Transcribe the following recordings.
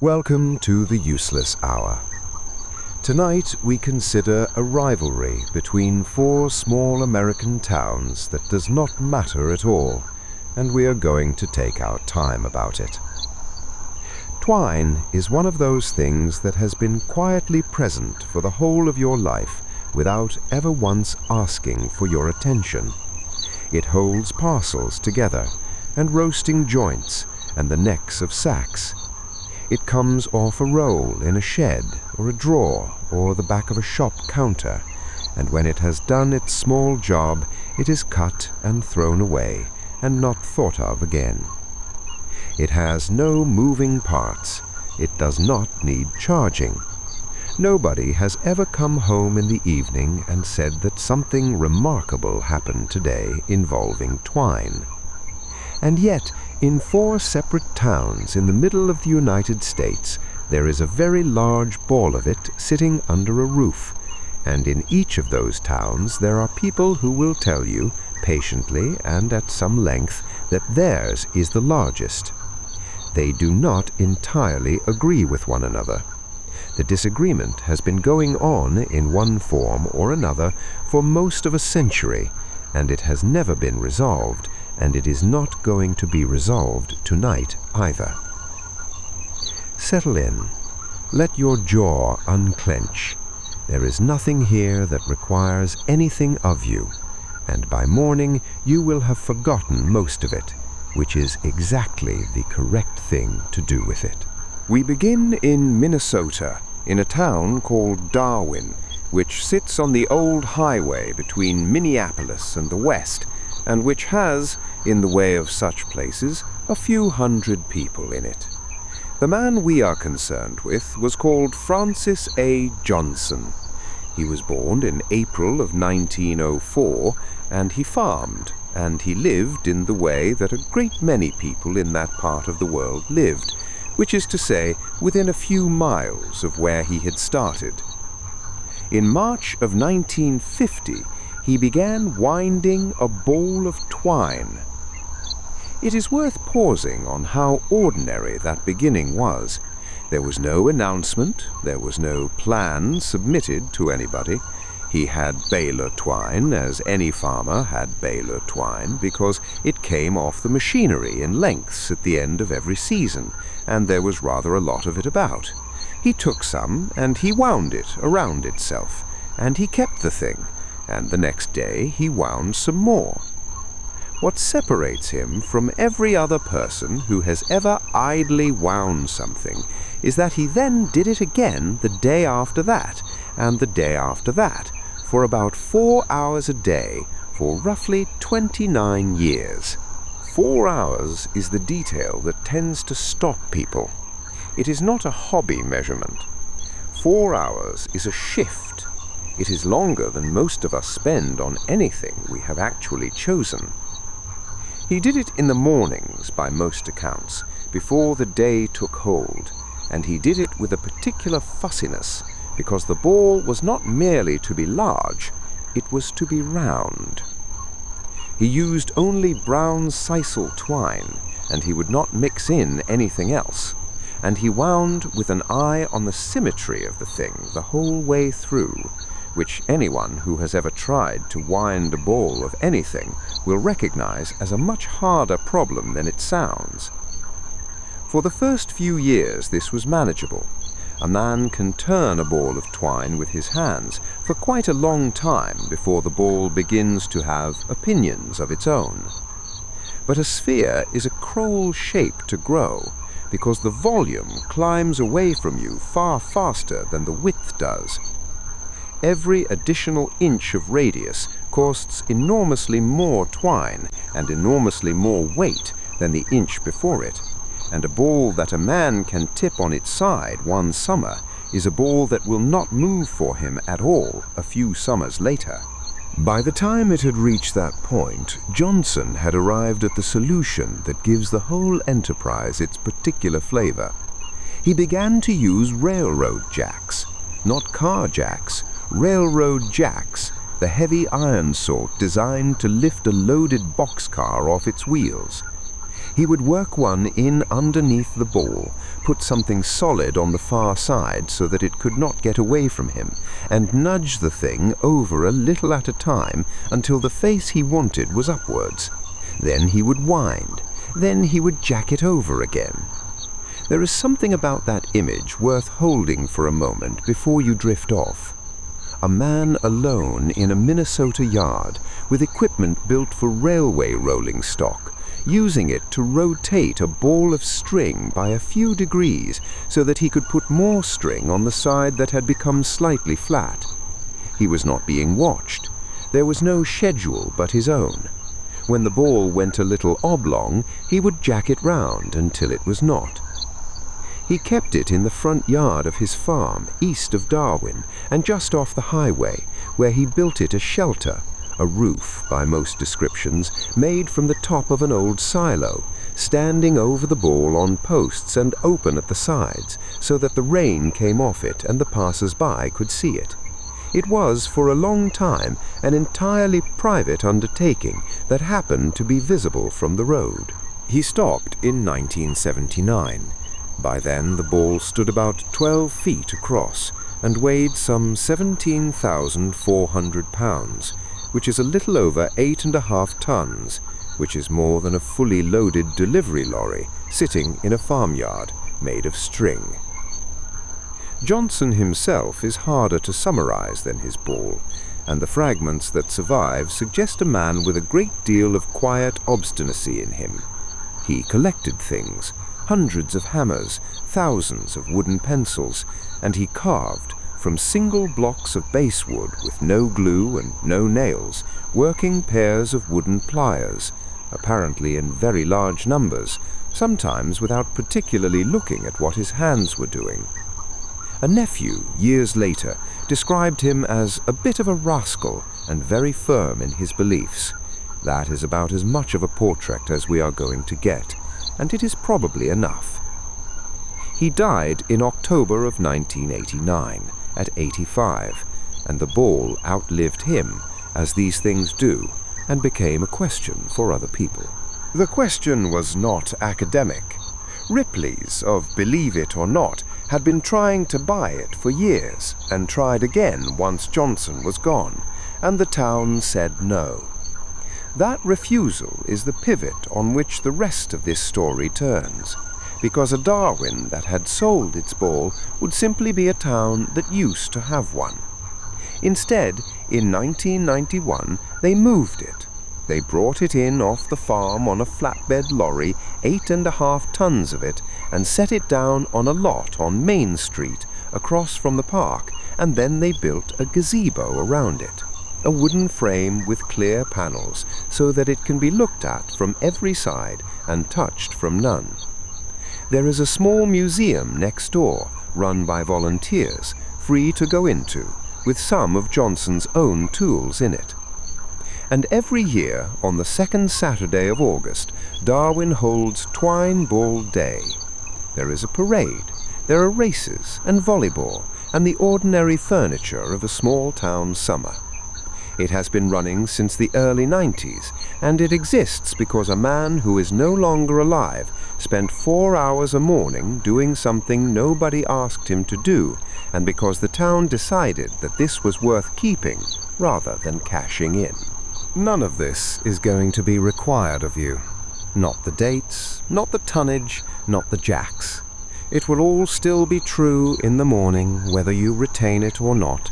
Welcome to the Useless Hour. Tonight we consider a rivalry between four small American towns that does not matter at all, and we are going to take our time about it. Twine is one of those things that has been quietly present for the whole of your life without ever once asking for your attention. It holds parcels together, and roasting joints, and the necks of sacks. It comes off a roll in a shed, or a drawer, or the back of a shop counter, and when it has done its small job, it is cut and thrown away, and not thought of again. It has no moving parts. It does not need charging. Nobody has ever come home in the evening and said that something remarkable happened today involving twine. And yet, in four separate towns in the middle of the United States, there is a very large ball of it sitting under a roof, and in each of those towns there are people who will tell you, patiently and at some length, that theirs is the largest. They do not entirely agree with one another. The disagreement has been going on in one form or another for most of a century, and it has never been resolved, and it is not going to be resolved tonight either. Settle in. Let your jaw unclench. There is nothing here that requires anything of you, and by morning you will have forgotten most of it, which is exactly the correct thing to do with it. We begin in Minnesota, in a town called Darwin, which sits on the old highway between Minneapolis and the west, and which has, in the way of such places, a few hundred people in it. The man we are concerned with was called Francis A. Johnson. He was born in April of 1904, and he farmed, and he lived in the way that a great many people in that part of the world lived, which is to say, within a few miles of where he had started. In March of 1950, he began winding a ball of twine. It is worth pausing on how ordinary that beginning was. There was no announcement, there was no plan submitted to anybody. He had baler twine, as any farmer had baler twine, because it came off the machinery in lengths at the end of every season, and there was rather a lot of it about. He took some, and he wound it around itself, and he kept the thing, and the next day he wound some more. What separates him from every other person who has ever idly wound something is that he then did it again the day after that, and the day after that, for about 4 hours a day, for roughly 29 years. 4 hours is the detail that tends to stop people. It is not a hobby measurement. 4 hours is a shift. It is longer than most of us spend on anything we have actually chosen. He did it in the mornings, by most accounts, before the day took hold, and he did it with a particular fussiness, because the ball was not merely to be large, it was to be round. He used only brown sisal twine, and he would not mix in anything else, and he wound with an eye on the symmetry of the thing the whole way through, which anyone who has ever tried to wind a ball of anything will recognize as a much harder problem than it sounds. For the first few years this was manageable. A man can turn a ball of twine with his hands for quite a long time before the ball begins to have opinions of its own. But a sphere is a crowel shape to grow, because the volume climbs away from you far faster than the width does. Every additional inch of radius costs enormously more twine and enormously more weight than the inch before it, and a ball that a man can tip on its side one summer is a ball that will not move for him at all a few summers later. By the time it had reached that point, Johnson had arrived at the solution that gives the whole enterprise its particular flavor. He began to use railroad jacks, not car jacks, railroad jacks, the heavy iron sort designed to lift a loaded boxcar off its wheels. He would work one in underneath the ball, put something solid on the far side so that it could not get away from him, and nudge the thing over a little at a time until the face he wanted was upwards. Then he would wind. Then he would jack it over again. There is something about that image worth holding for a moment before you drift off. A man alone in a Minnesota yard with equipment built for railway rolling stock, using it to rotate a ball of string by a few degrees so that he could put more string on the side that had become slightly flat. He was not being watched. There was no schedule but his own. When the ball went a little oblong, he would jack it round until it was not. He kept it in the front yard of his farm, east of Darwin, and just off the highway, where he built it a shelter, a roof, by most descriptions, made from the top of an old silo, standing over the ball on posts and open at the sides, so that the rain came off it and the passers-by could see it. It was, for a long time, an entirely private undertaking that happened to be visible from the road. He stopped in 1979. By then the ball stood about 12 feet across and weighed some 17,400 pounds, which is a little over 8.5 tons, which is more than a fully loaded delivery lorry sitting in a farmyard made of string. Johnson himself is harder to summarize than his ball, and the fragments that survive suggest a man with a great deal of quiet obstinacy in him. He collected things, hundreds of hammers, thousands of wooden pencils, and he carved from single blocks of basswood with no glue and no nails, working pairs of wooden pliers, apparently in very large numbers, sometimes without particularly looking at what his hands were doing. A nephew, years later, described him as a bit of a rascal and very firm in his beliefs. That is about as much of a portrait as we are going to get, and it is probably enough. He died in October of 1989, at 85, and the ball outlived him, as these things do, and became a question for other people. The question was not academic. Ripley's, of Believe It or Not, had been trying to buy it for years, and tried again once Johnson was gone, and the town said no. That refusal is the pivot on which the rest of this story turns, because a Darwin that had sold its ball would simply be a town that used to have one. Instead, in 1991, they moved it. They brought it in off the farm on a flatbed lorry, 8.5 tons of it, and set it down on a lot on Main Street, across from the park, and then they built a gazebo around it. A wooden frame with clear panels so that it can be looked at from every side and touched from none. There is a small museum next door, run by volunteers, free to go into, with some of Johnson's own tools in it. And every year, on the second Saturday of August, Darwin holds Twine Ball Day. There is a parade, there are races and volleyball, and the ordinary furniture of a small town summer. It has been running since the early 90s, and it exists because a man who is no longer alive spent 4 hours a morning doing something nobody asked him to do, and because the town decided that this was worth keeping rather than cashing in. None of this is going to be required of you. Not the dates, not the tonnage, not the jacks. It will all still be true in the morning, whether you retain it or not,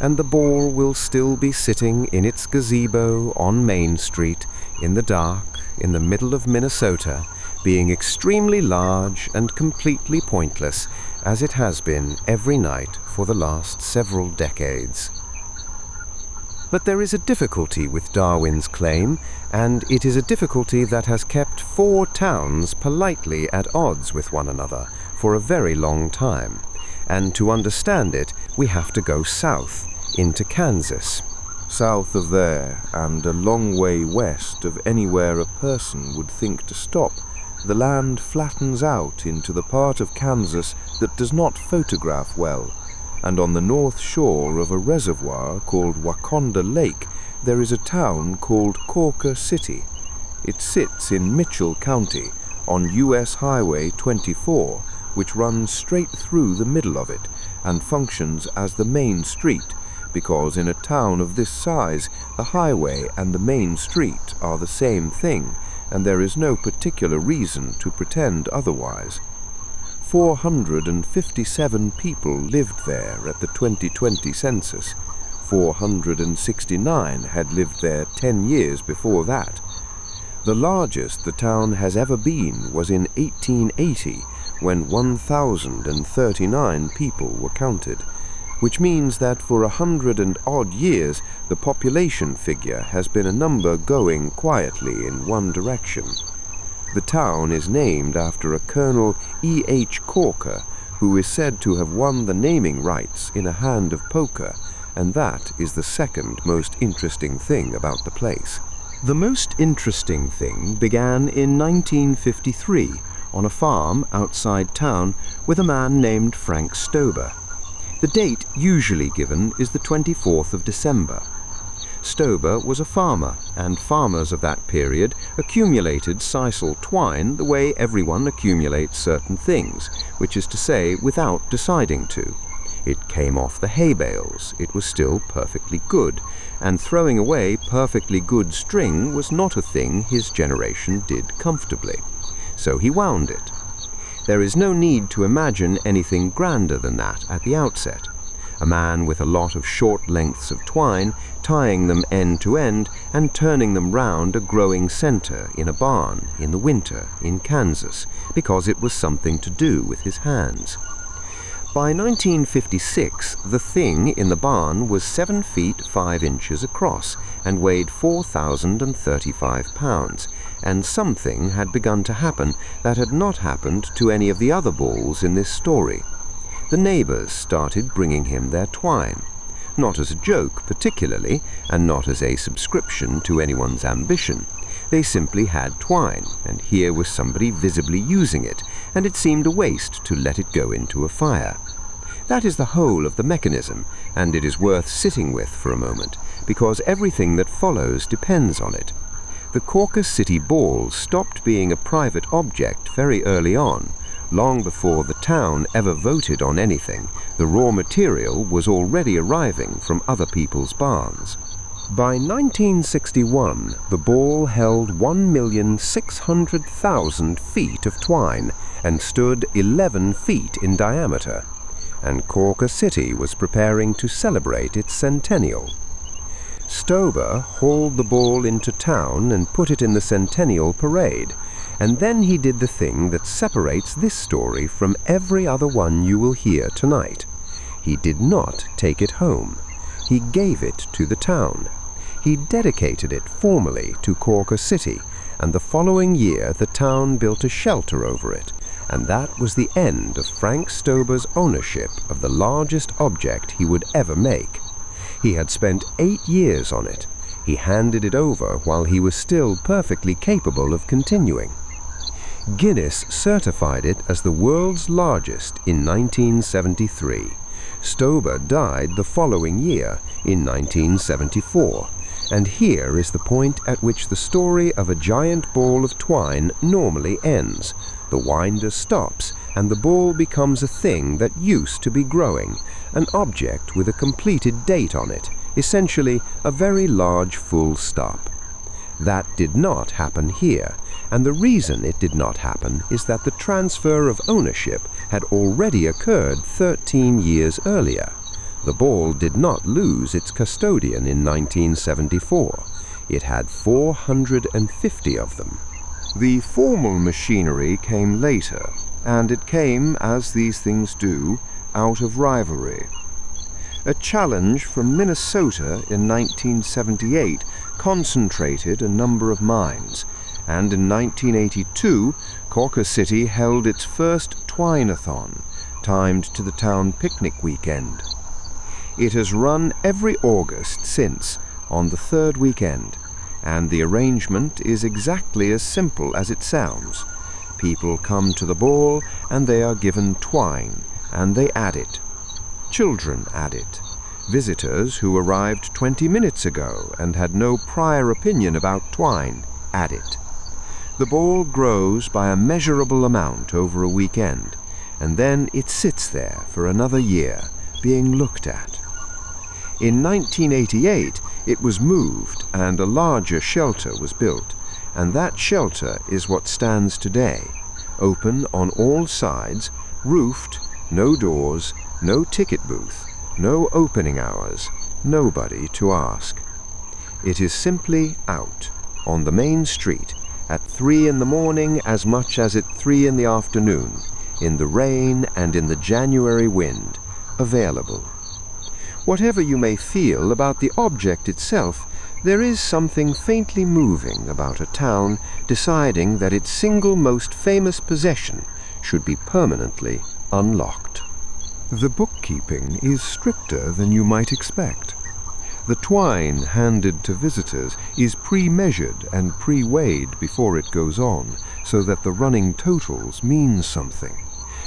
and the ball will still be sitting in its gazebo on Main Street, in the dark, in the middle of Minnesota, being extremely large and completely pointless, as it has been every night for the last several decades. But there is a difficulty with Darwin's claim, and it is a difficulty that has kept 4 towns politely at odds with one another for a very long time. And to understand it, we have to go south, into Kansas. South of there, and a long way west of anywhere a person would think to stop, the land flattens out into the part of Kansas that does not photograph well, and on the north shore of a reservoir called Wakonda Lake, there is a town called Cawker City. It sits in Mitchell County, on US Highway 24, which runs straight through the middle of it and functions as the main street, because in a town of this size, the highway and the main street are the same thing, and there is no particular reason to pretend otherwise. 457 people lived there at the 2020 census. 469 had lived there 10 years before that. The largest the town has ever been was in 1880, when 1,039 people were counted, which means that for 100 and odd years the population figure has been a number going quietly in one direction. The town is named after a Colonel E.H. Cawker, who is said to have won the naming rights in a hand of poker, and that is the second most interesting thing about the place. The most interesting thing began in 1953 on a farm outside town with a man named Frank Stoeber. The date usually given is the 24th of December. Stoeber was a farmer, and farmers of that period accumulated sisal twine the way everyone accumulates certain things, which is to say, without deciding to. It came off the hay bales, it was still perfectly good, and throwing away perfectly good string was not a thing his generation did comfortably. So he wound it. There is no need to imagine anything grander than that at the outset. A man with a lot of short lengths of twine, tying them end to end and turning them round a growing center in a barn in the winter in Kansas, because it was something to do with his hands. By 1956, the thing in the barn was 7 feet 5 inches across and weighed 4,035 pounds, and something had begun to happen that had not happened to any of the other balls in this story. The neighbors started bringing him their twine, not as a joke particularly, and not as a subscription to anyone's ambition. They simply had twine, and here was somebody visibly using it, and it seemed a waste to let it go into a fire. That is the whole of the mechanism, and it is worth sitting with for a moment, because everything that follows depends on it. The Cawker City Ball stopped being a private object very early on. Long before the town ever voted on anything, the raw material was already arriving from other people's barns. By 1961, the ball held 1,600,000 feet of twine and stood 11 feet in diameter, and Cawker City was preparing to celebrate its centennial. Stoeber hauled the ball into town and put it in the centennial parade, and then he did the thing that separates this story from every other one you will hear tonight. He did not take it home. He gave it to the town. He dedicated it formally to Cawker City, and the following year the town built a shelter over it, and that was the end of Frank Stoeber's ownership of the largest object he would ever make. He had spent 8 years on it. He handed it over while he was still perfectly capable of continuing. Guinness certified it as the world's largest in 1973. Stoeber died the following year, in 1974, and here is the point at which the story of a giant ball of twine normally ends. The winder stops, and the ball becomes a thing that used to be growing, an object with a completed date on it, essentially a very large full stop. That did not happen here, and the reason it did not happen is that the transfer of ownership had already occurred 13 years earlier. The ball did not lose its custodian in 1974. It had 450 of them. The formal machinery came later, and it came, as these things do, out of rivalry. A challenge from Minnesota in 1978 concentrated a number of minds, and in 1982, Cawker City held its first Twine-A-Thon, timed to the town picnic weekend. It has run every August since, on the third weekend, and the arrangement is exactly as simple as it sounds. People come to the ball, and they are given twine, and they add it. Children add it. Visitors who arrived 20 minutes ago and had no prior opinion about twine add it. The ball grows by a measurable amount over a weekend, and then it sits there for another year, being looked at. In 1988, it was moved and a larger shelter was built, and that shelter is what stands today, open on all sides, roofed, no doors, no ticket booth, no opening hours, nobody to ask. It is simply out, on the main street, at 3 in the morning as much as at 3 in the afternoon, in the rain and in the January wind, available. Whatever you may feel about the object itself, there is something faintly moving about a town deciding that its single most famous possession should be permanently unlocked. The bookkeeping is stricter than you might expect. The twine handed to visitors is pre-measured and pre-weighed before it goes on, so that the running totals mean something,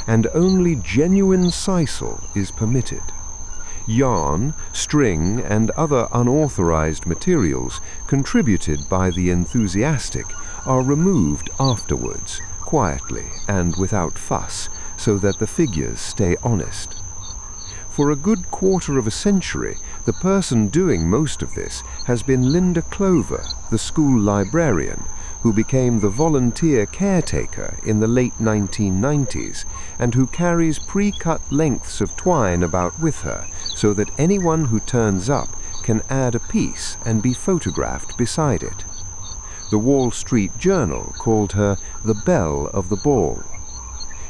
and only genuine sisal is permitted. Yarn, string, and other unauthorized materials contributed by the enthusiastic are removed afterwards, quietly and without fuss, so that the figures stay honest. For a good quarter of a century, the person doing most of this has been Linda Clover, the school librarian, who became the volunteer caretaker in the late 1990s, and who carries pre-cut lengths of twine about with her, so that anyone who turns up can add a piece and be photographed beside it. The Wall Street Journal called her the belle of the ball.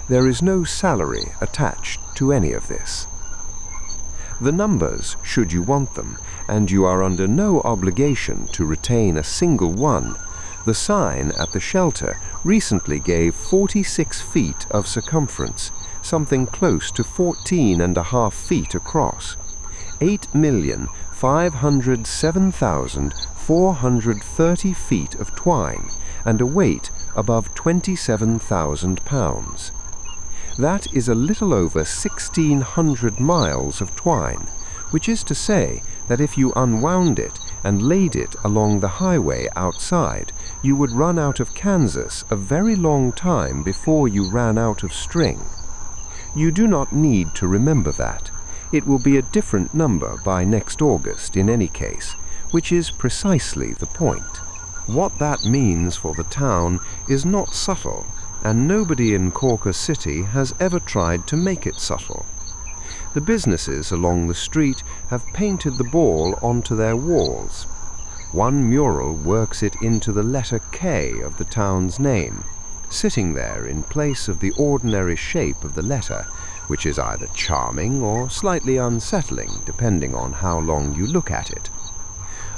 There is no salary attached to any of this. The numbers, should you want them, and you are under no obligation to retain a single one. The sign at the shelter recently gave 46 feet of circumference, something close to 14.5 feet across. 8,507,430 feet of twine, and a weight above 27,000 pounds. That is a little over 1,600 miles of twine, which is to say that if you unwound it and laid it along the highway outside, you would run out of Kansas a very long time before you ran out of string. You do not need to remember that. It will be a different number by next August in any case, which is precisely the point. What that means for the town is not subtle, and nobody in Cawker City has ever tried to make it subtle. The businesses along the street have painted the ball onto their walls. One mural works it into the letter K of the town's name, sitting there in place of the ordinary shape of the letter, which is either charming or slightly unsettling, depending on how long you look at it.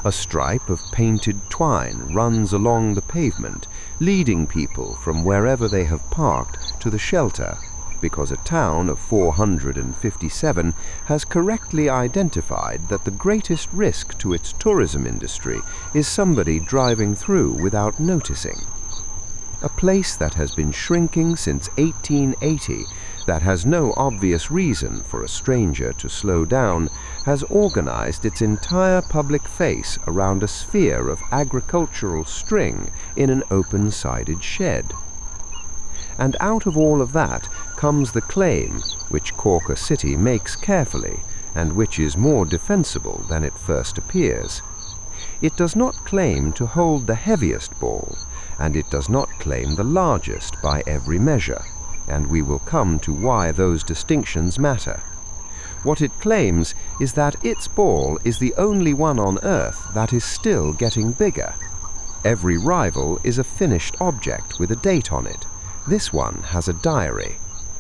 A stripe of painted twine runs along the pavement, leading people from wherever they have parked to the shelter, because a town of 457 has correctly identified that the greatest risk to its tourism industry is somebody driving through without noticing. A place that has been shrinking since 1880, that has no obvious reason for a stranger to slow down, has organized its entire public face around a sphere of agricultural string in an open-sided shed. And out of all of that comes the claim, which Cawker City makes carefully, and which is more defensible than it first appears. It does not claim to hold the heaviest ball, and it does not claim the largest by every measure, and we will come to why those distinctions matter. What it claims is that its ball is the only one on Earth that is still getting bigger. Every rival is a finished object with a date on it. This one has a diary.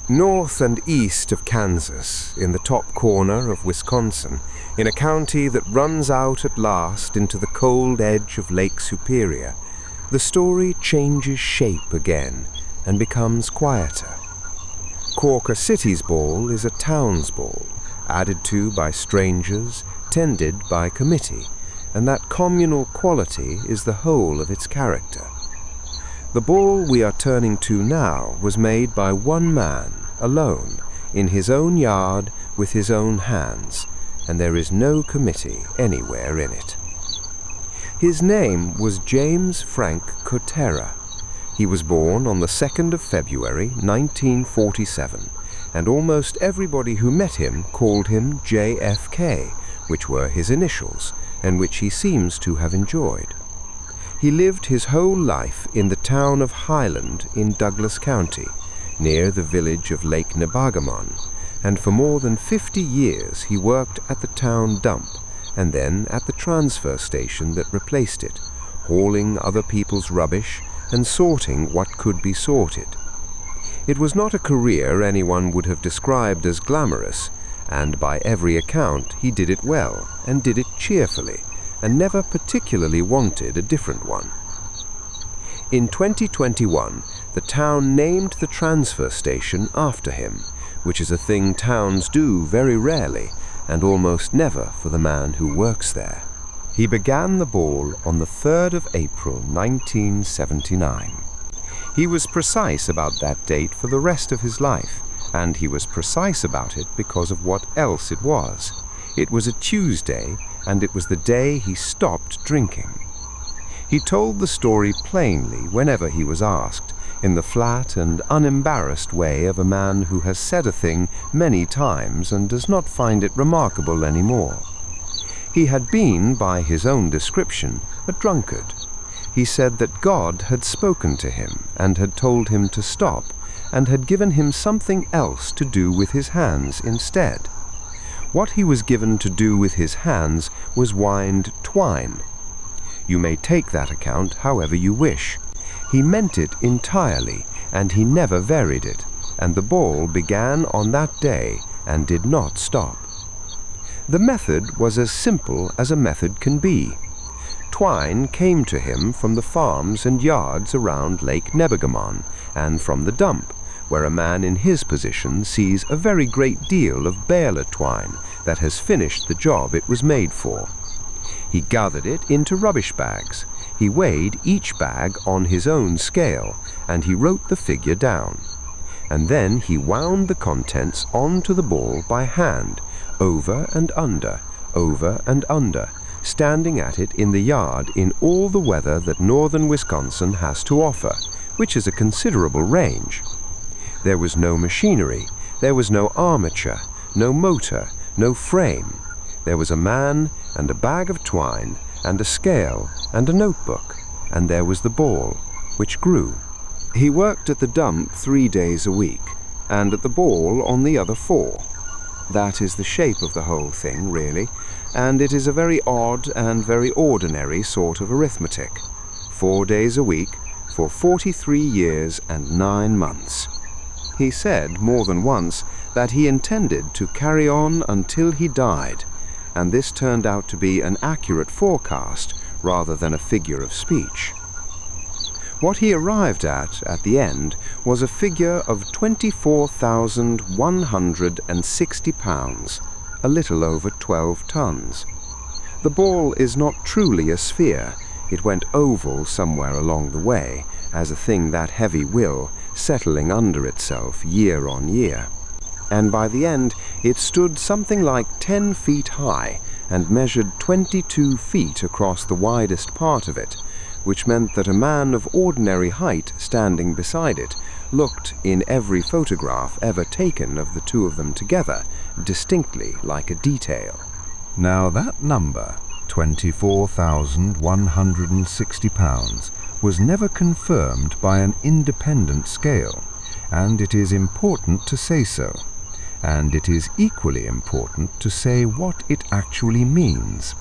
North and east of Kansas, in the top corner of Wisconsin, in a county that runs out at last into the cold edge of Lake Superior, the story changes shape again and becomes quieter. Cawker City's ball is a town's ball, added to by strangers, tended by committee, and that communal quality is the whole of its character. The ball we are turning to now was made by one man, alone, in his own yard, with his own hands, and there is no committee anywhere in it. His name was James Frank Cotera. He was born on the 2nd of February 1947, and almost everybody who met him called him JFK, which were his initials, and which he seems to have enjoyed. He lived his whole life in the town of Highland in Douglas County, near the village of Lake Nebagamon, and for more than 50 years he worked at the town dump and then at the transfer station that replaced it, hauling other people's rubbish and sorting what could be sorted. It was not a career anyone would have described as glamorous, and by every account he did it well and did it cheerfully, and never particularly wanted a different one. In 2021, the town named the transfer station after him, which is a thing towns do very rarely and almost never for the man who works there. He began the ball on the 3rd of April 1979. He was precise about that date for the rest of his life, and he was precise about it because of what else it was. It was a Tuesday, and it was the day he stopped drinking. He told the story plainly whenever he was asked, in the flat and unembarrassed way of a man who has said a thing many times and does not find it remarkable anymore. He had been, by his own description, a drunkard. He said that God had spoken to him and had told him to stop, and had given him something else to do with his hands instead. What he was given to do with his hands was wind twine. You may take that account however you wish. He meant it entirely, and he never varied it, and the ball began on that day and did not stop. The method was as simple as a method can be. Twine came to him from the farms and yards around Lake Nebagamon, and from the dump, where a man in his position sees a very great deal of baler twine that has finished the job it was made for. He gathered it into rubbish bags. He weighed each bag on his own scale, and he wrote the figure down. And then he wound the contents onto the ball by hand, over and under, standing at it in the yard in all the weather that northern Wisconsin has to offer, which is a considerable range. There was no machinery, there was no armature, no motor, no frame. There was a man and a bag of twine and a scale and a notebook, and there was the ball, which grew. He worked at the dump 3 days a week, and at the ball on the other 4. That is the shape of the whole thing, really, and it is a very odd and very ordinary sort of arithmetic. 4 days a week for 43 years and 9 months. He said more than once that he intended to carry on until he died, and this turned out to be an accurate forecast rather than a figure of speech. What he arrived at the end was a figure of 24,160 pounds, a little over 12 tons. The ball is not truly a sphere. It went oval somewhere along the way, as a thing that heavy will, settling under itself year on year. And by the end it stood something like 10 feet high and measured 22 feet across the widest part of it, which meant that a man of ordinary height standing beside it looked, in every photograph ever taken of the two of them together, distinctly like a detail. Now that number, 24,160 pounds, was never confirmed by an independent scale, and it is important to say so. And it is equally important to say what it actually means.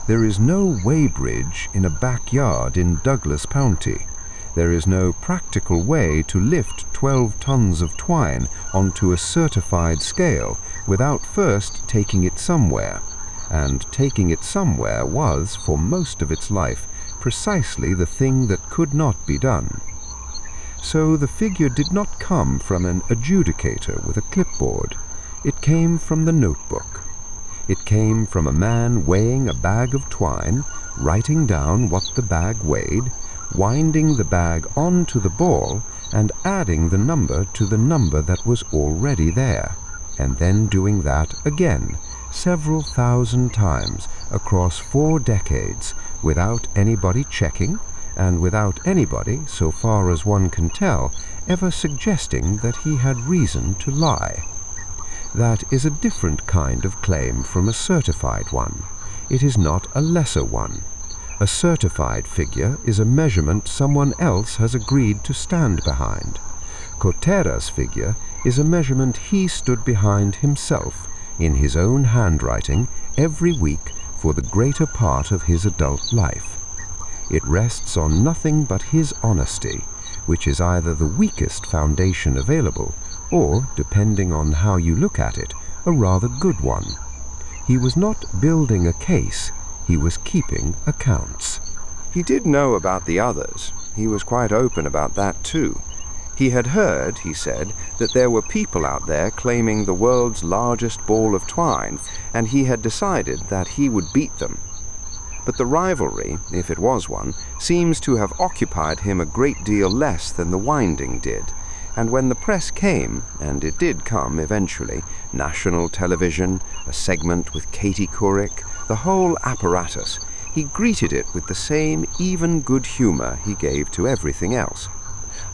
There is no weighbridge in a backyard in Douglas County. There is no practical way to lift 12 tons of twine onto a certified scale without first taking it somewhere. And taking it somewhere was, for most of its life, precisely the thing that could not be done. So the figure did not come from an adjudicator with a clipboard. It came from the notebook. It came from a man weighing a bag of twine, writing down what the bag weighed, winding the bag onto the ball, and adding the number to the number that was already there, and then doing that again, several thousand times across 4 decades, without anybody checking, and without anybody, so far as one can tell, ever suggesting that he had reason to lie. That is a different kind of claim from a certified one. It is not a lesser one. A certified figure is a measurement someone else has agreed to stand behind. Kotera's figure is a measurement he stood behind himself, in his own handwriting, every week for the greater part of his adult life. It rests on nothing but his honesty, which is either the weakest foundation available, or, depending on how you look at it, a rather good one. He was not building a case, he was keeping accounts. He did know about the others. He was quite open about that too. He had heard, he said, that there were people out there claiming the world's largest ball of twine, and he had decided that he would beat them. But the rivalry, if it was one, seems to have occupied him a great deal less than the winding did. And when the press came, and it did come eventually, national television, a segment with Katie Couric, the whole apparatus, he greeted it with the same even good humor he gave to everything else.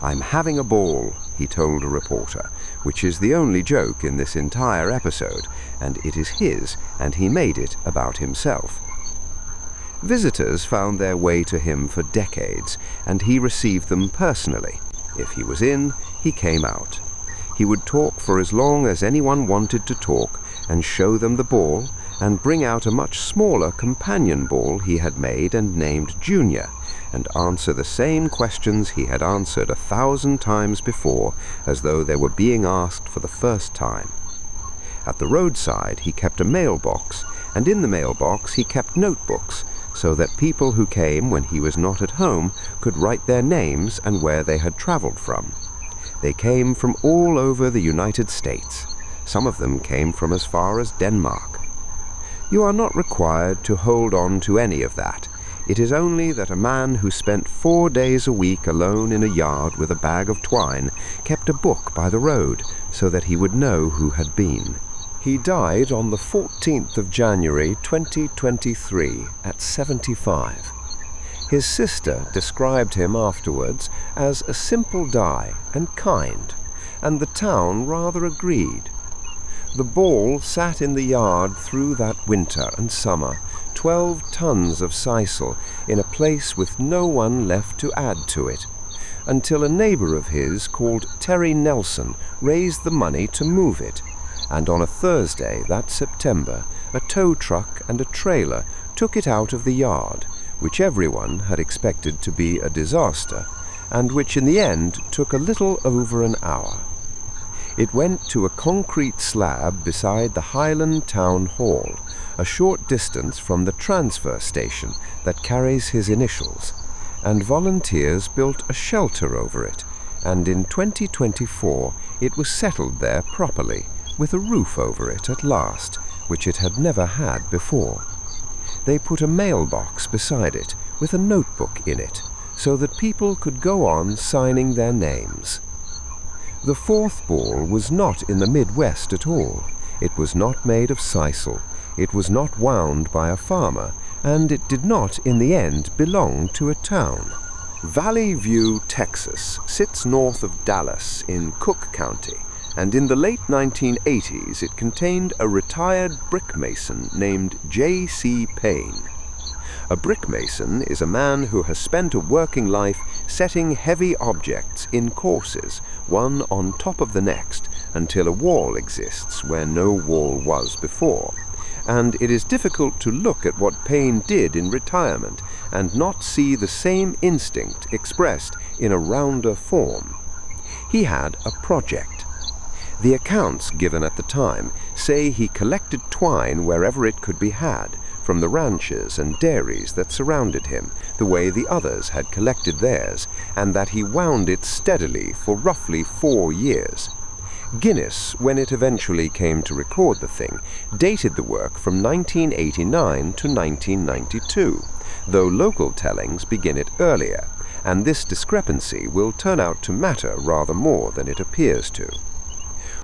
"I'm having a ball," he told a reporter, which is the only joke in this entire episode, and it is his, and he made it about himself. Visitors found their way to him for decades, and he received them personally. If he was in, he came out. He would talk for as long as anyone wanted to talk, and show them the ball, and bring out a much smaller companion ball he had made and named Junior, and answer the same questions he had answered 1,000 times before, as though they were being asked for the first time. At the roadside he kept a mailbox, and in the mailbox he kept notebooks, so that people who came when he was not at home could write their names and where they had traveled from. They came from all over the United States. Some of them came from as far as Denmark. You are not required to hold on to any of that. It is only that a man who spent 4 days a week alone in a yard with a bag of twine kept a book by the road so that he would know who had been. He died on the 14th of January 2023 at 75. His sister described him afterwards as a simple die and kind, and the town rather agreed. The ball sat in the yard through that winter and summer, 12 tons of sisal in a place with no one left to add to it, until a neighbor of his called Terry Nelson raised the money to move it, and on a Thursday that September, a tow truck and a trailer took it out of the yard, which everyone had expected to be a disaster, and which in the end took a little over an hour. It went to a concrete slab beside the Highland town hall, a short distance from the transfer station that carries his initials, and volunteers built a shelter over it, and in 2024 it was settled there properly, with a roof over it at last, which it had never had before. They put a mailbox beside it with a notebook in it, so that people could go on signing their names. The fourth ball was not in the Midwest at all. It was not made of sisal, it was not wound by a farmer, and it did not in the end belong to a town. Valley View, Texas sits north of Dallas in Cook County, and in the late 1980s it contained a retired brickmason named J.C. Payne. A brickmason is a man who has spent a working life setting heavy objects in courses, one on top of the next, until a wall exists where no wall was before. And it is difficult to look at what Payne did in retirement and not see the same instinct expressed in a rounder form. He had a project. The accounts given at the time say he collected twine wherever it could be had, from the ranches and dairies that surrounded him, the way the others had collected theirs, and that he wound it steadily for roughly 4 years. Guinness, when it eventually came to record the thing, dated the work from 1989 to 1992, though local tellings begin it earlier, and this discrepancy will turn out to matter rather more than it appears to.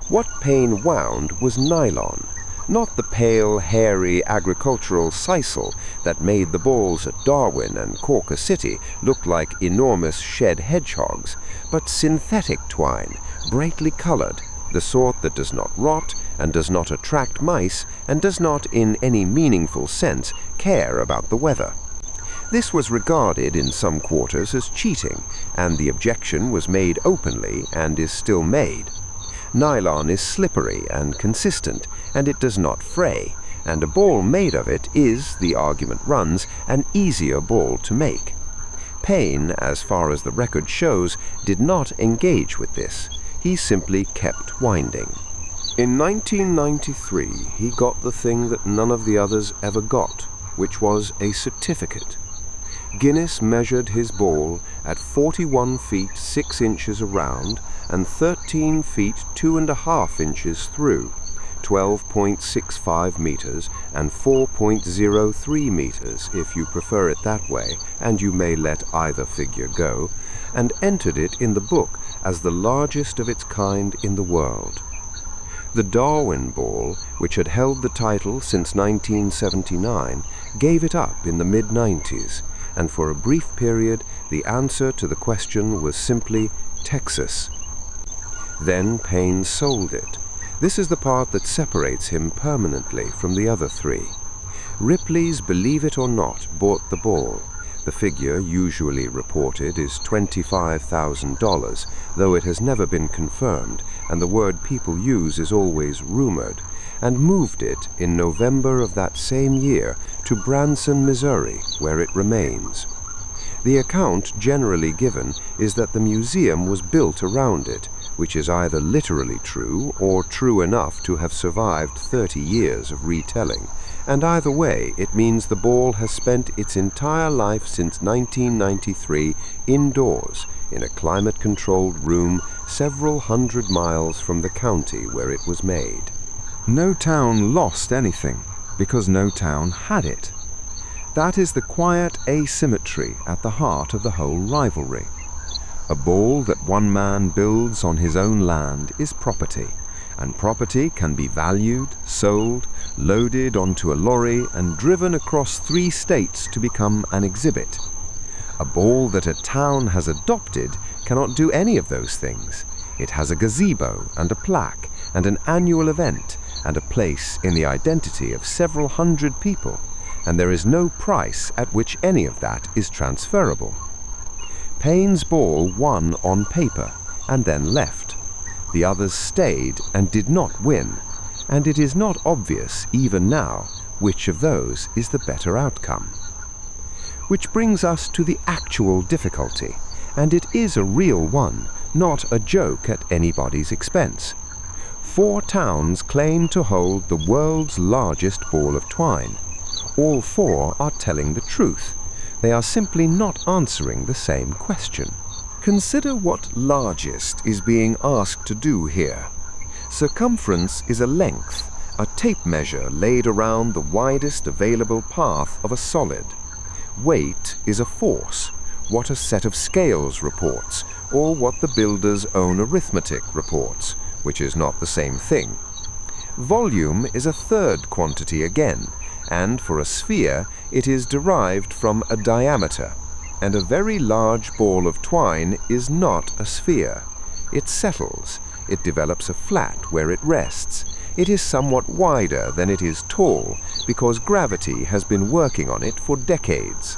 What Payne wound was nylon, not the pale, hairy agricultural sisal that made the balls at Darwin and Cawker City look like enormous shed hedgehogs, but synthetic twine, brightly colored, the sort that does not rot and does not attract mice and does not, in any meaningful sense, care about the weather. This was regarded in some quarters as cheating, and the objection was made openly and is still made. Nylon is slippery and consistent, and it does not fray, and a ball made of it is, the argument runs, an easier ball to make. Payne, as far as the record shows, did not engage with this. He simply kept winding. In 1993, he got the thing that none of the others ever got, which was a certificate. Guinness measured his ball at 41 feet 6 inches around and 13 feet 2.5 inches through, 12.65 meters and 4.03 meters if you prefer it that way, and you may let either figure go, and entered it in the book as the largest of its kind in the world. The Darwin ball, which had held the title since 1979, gave it up in the mid-90s, and for a brief period the answer to the question was simply Texas. Then Payne sold it. This is the part that separates him permanently from the other three. Ripley's Believe It or Not bought the ball. The figure usually reported is $25,000, though it has never been confirmed, and the word people use is always rumored, and moved it in November of that same year to Branson, Missouri, where it remains. The account generally given is that the museum was built around it, which is either literally true or true enough to have survived 30 years of retelling, and either way it means the ball has spent its entire life since 1993 indoors in a climate-controlled room several hundred miles from the county where it was made. No town lost anything, because no town had it. That is the quiet asymmetry at the heart of the whole rivalry. A ball that one man builds on his own land is property, and property can be valued, sold, loaded onto a lorry, and driven across 3 states to become an exhibit. A ball that a town has adopted cannot do any of those things. It has a gazebo and a plaque and an annual event and a place in the identity of several hundred people, and there is no price at which any of that is transferable. Payne's ball won on paper and then left. The others stayed and did not win, and it is not obvious even now which of those is the better outcome. Which brings us to the actual difficulty, and it is a real one, not a joke at anybody's expense. 4 towns claim to hold the world's largest ball of twine. All 4 are telling the truth. They are simply not answering the same question. Consider what largest is being asked to do here. Circumference is a length, a tape measure laid around the widest available path of a solid. Weight is a force, what a set of scales reports, or what the builder's own arithmetic reports, which is not the same thing. Volume is a third quantity again, and for a sphere it is derived from a diameter, and a very large ball of twine is not a sphere. It settles, it develops a flat where it rests. It is somewhat wider than it is tall, because gravity has been working on it for decades.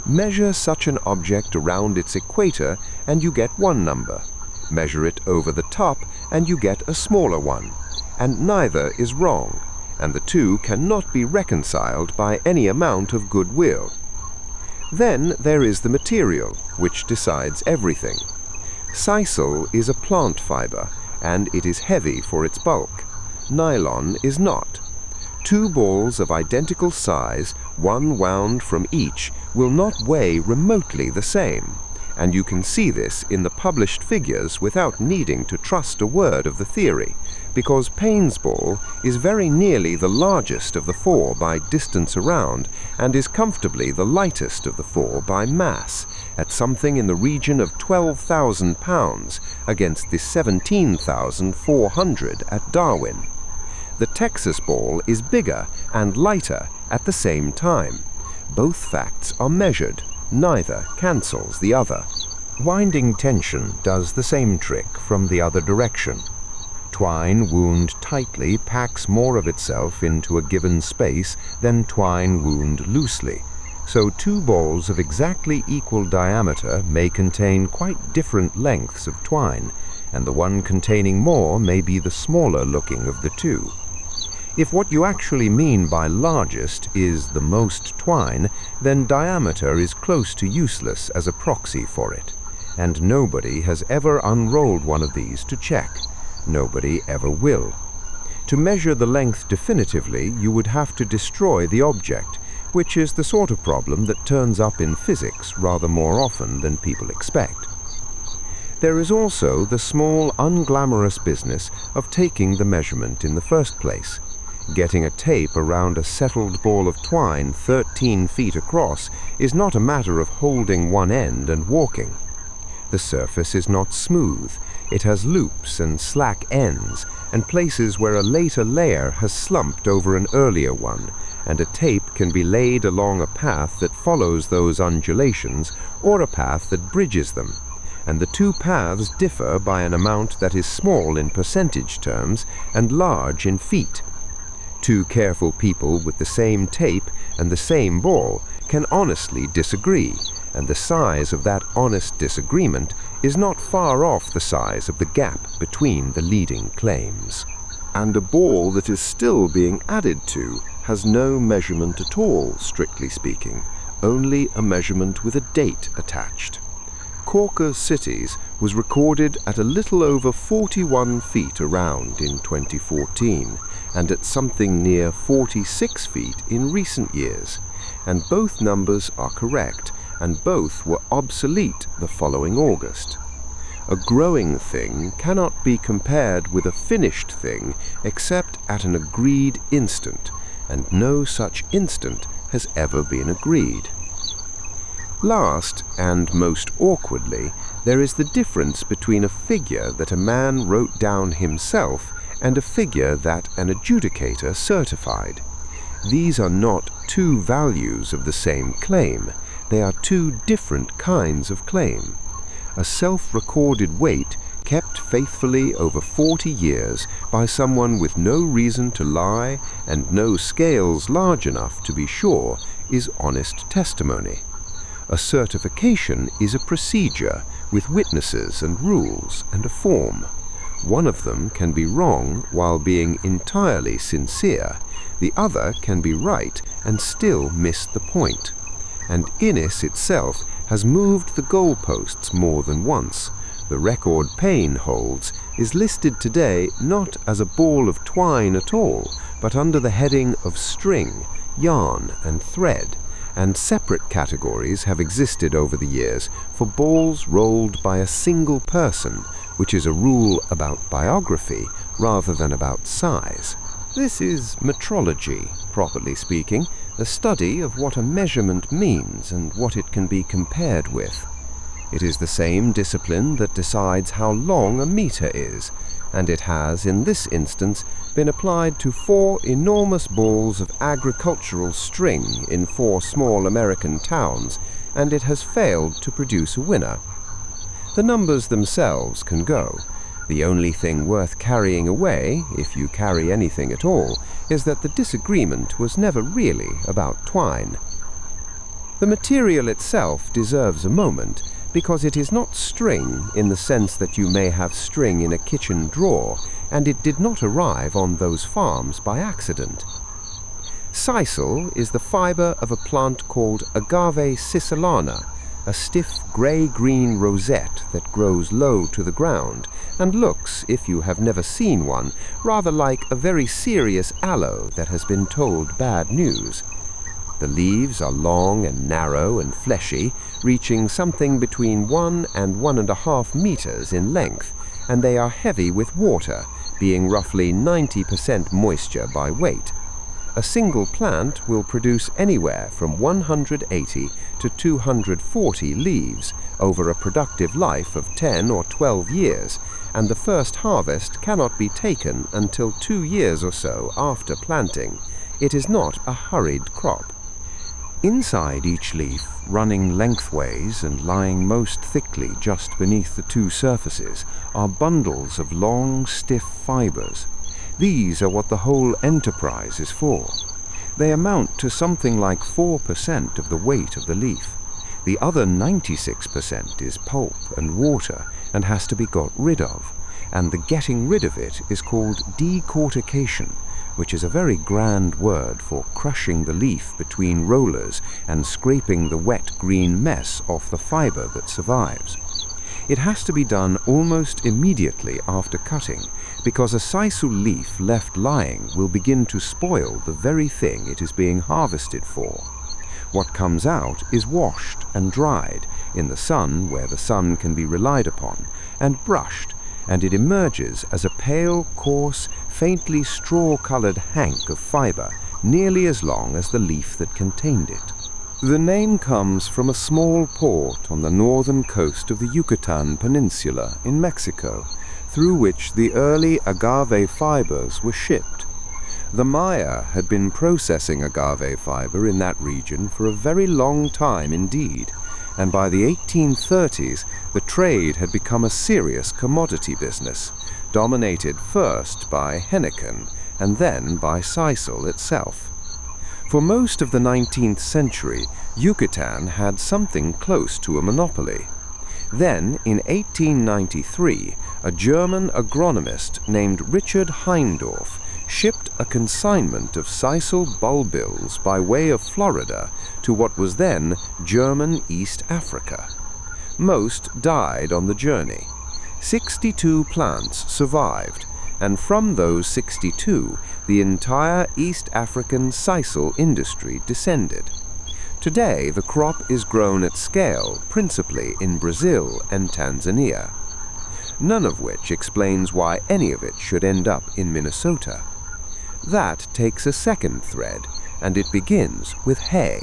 Measure such an object around its equator and you get one number. Measure it over the top and you get a smaller one, and neither is wrong, and the two cannot be reconciled by any amount of goodwill. Then there is the material, which decides everything. Sisal is a plant fiber, and it is heavy for its bulk. Nylon is not. 2 balls of identical size, one wound from each, will not weigh remotely the same, and you can see this in the published figures without needing to trust a word of the theory, because Payne's ball is very nearly the largest of the 4 by distance around, and is comfortably the lightest of the 4 by mass, at something in the region of 12,000 pounds against the 17,400 at Darwin. The Texas ball is bigger and lighter at the same time. Both facts are measured. Neither cancels the other. Winding tension does the same trick from the other direction. Twine wound tightly packs more of itself into a given space than twine wound loosely, so two balls of exactly equal diameter may contain quite different lengths of twine, and the one containing more may be the smaller looking of the two. If what you actually mean by largest is the most twine, then diameter is close to useless as a proxy for it, and nobody has ever unrolled one of these to check. Nobody ever will. To measure the length definitively, you would have to destroy the object, which is the sort of problem that turns up in physics rather more often than people expect. There is also the small, unglamorous business of taking the measurement in the first place. Getting a tape around a settled ball of twine 13 feet across is not a matter of holding one end and walking. The surface is not smooth. It has loops and slack ends, and places where a later layer has slumped over an earlier one, and a tape can be laid along a path that follows those undulations or a path that bridges them, and the two paths differ by an amount that is small in percentage terms and large in feet. Two careful people with the same tape and the same ball can honestly disagree, and the size of that honest disagreement is not far off the size of the gap between the leading claims. And a ball that is still being added to has no measurement at all, strictly speaking, only a measurement with a date attached. Cawker Cities was recorded at a little over 41 feet around in 2014, and at something near 46 feet in recent years, and both numbers are correct, and both were obsolete the following August. A growing thing cannot be compared with a finished thing except at an agreed instant, and no such instant has ever been agreed. Last, and most awkwardly, there is the difference between a figure that a man wrote down himself and a figure that an adjudicator certified. These are not two values of the same claim. They are two different kinds of claim. A self-recorded weight kept faithfully over 40 years by someone with no reason to lie and no scales large enough to be sure is honest testimony. A certification is a procedure with witnesses and rules and a form. One of them can be wrong while being entirely sincere. The other can be right and still miss the point. And Innis itself has moved the goalposts more than once. The record Payne holds is listed today not as a ball of twine at all, but under the heading of string, yarn, and thread, and separate categories have existed over the years for balls rolled by a single person, which is a rule about biography rather than about size. This is metrology, properly speaking, the study of what a measurement means and what it can be compared with. It is the same discipline that decides how long a meter is, and it has, in this instance, been applied to 4 enormous balls of agricultural string in 4 small American towns, and it has failed to produce a winner. The numbers themselves can go. The only thing worth carrying away, if you carry anything at all, is that the disagreement was never really about twine. The material itself deserves a moment, because it is not string in the sense that you may have string in a kitchen drawer, and it did not arrive on those farms by accident. Sisal is the fiber of a plant called Agave sisalana, a stiff grey-green rosette that grows low to the ground and looks, if you have never seen one, rather like a very serious aloe that has been told bad news. The leaves are long and narrow and fleshy, reaching something between 1 and 1.5 meters in length, and they are heavy with water, being roughly 90% moisture by weight. A single plant will produce anywhere from 180 to 240 leaves over a productive life of 10 or 12 years, and the first harvest cannot be taken until 2 years or so after planting. It is not a hurried crop. Inside each leaf, running lengthways and lying most thickly just beneath the two surfaces, are bundles of long, stiff fibers. These are what the whole enterprise is for. They amount to something like 4% of the weight of the leaf. The other 96% is pulp and water and has to be got rid of, and the getting rid of it is called decortication, which is a very grand word for crushing the leaf between rollers and scraping the wet green mess off the fiber that survives. It has to be done almost immediately after cutting, because a sisal leaf left lying will begin to spoil the very thing it is being harvested for. What comes out is washed and dried in the sun where the sun can be relied upon, and brushed, and it emerges as a pale, coarse, faintly straw-colored hank of fiber, nearly as long as the leaf that contained it. The name comes from a small port on the northern coast of the Yucatan Peninsula in Mexico, through which the early agave fibers were shipped. The Maya had been processing agave fiber in that region for a very long time indeed, and by the 1830s the trade had become a serious commodity business, dominated first by henequen and then by sisal itself. For most of the 19th century, Yucatan had something close to a monopoly. Then, in 1893, a German agronomist named Richard Heindorf shipped a consignment of sisal bulbils by way of Florida to what was then German East Africa. Most died on the journey. 62 plants survived, and from those 62, the entire East African sisal industry descended. Today, the crop is grown at scale principally in Brazil and Tanzania, none of which explains why any of it should end up in Minnesota. That takes a second thread, and it begins with hay.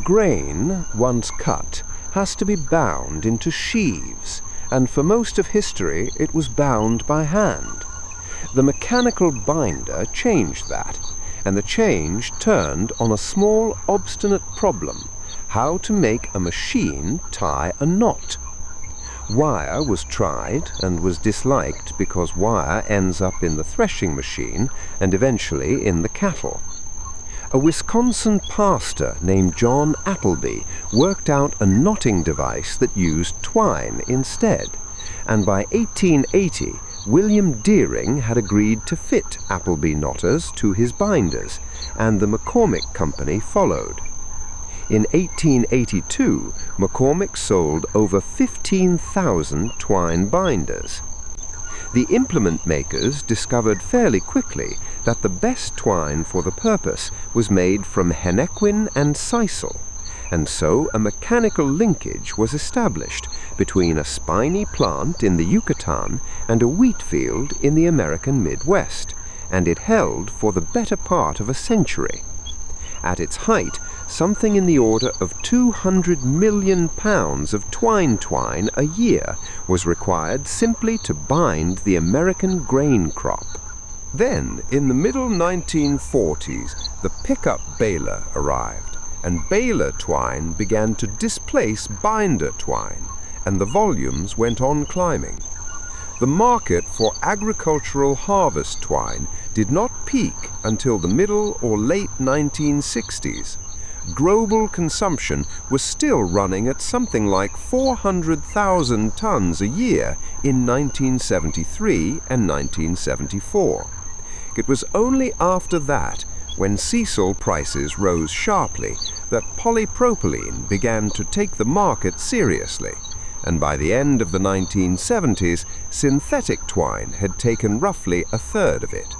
Grain, once cut, has to be bound into sheaves, and for most of history it was bound by hand. The mechanical binder changed that, and the change turned on a small, obstinate problem: how to make a machine tie a knot. Wire was tried and was disliked because wire ends up in the threshing machine and eventually in the cattle. A Wisconsin pastor named John Appleby worked out a knotting device that used twine instead, and by 1880 William Deering had agreed to fit Appleby knotters to his binders, and the McCormick Company followed. In 1882, McCormick sold over 15,000 twine binders. The implement makers discovered fairly quickly that the best twine for the purpose was made from henequen and sisal, and so a mechanical linkage was established between a spiny plant in the Yucatan and a wheat field in the American Midwest, and it held for the better part of a century. At its height, something in the order of 200 million pounds of twine a year was required simply to bind the American grain crop. Then, in the middle 1940s, the pickup baler arrived, and baler twine began to displace binder twine, and the volumes went on climbing. The market for agricultural harvest twine did not peak until the middle or late 1960s. Global consumption was still running at something like 400,000 tons a year in 1973 and 1974. It was only after that, when sisal prices rose sharply, that polypropylene began to take the market seriously, and by the end of the 1970s, synthetic twine had taken roughly a third of it.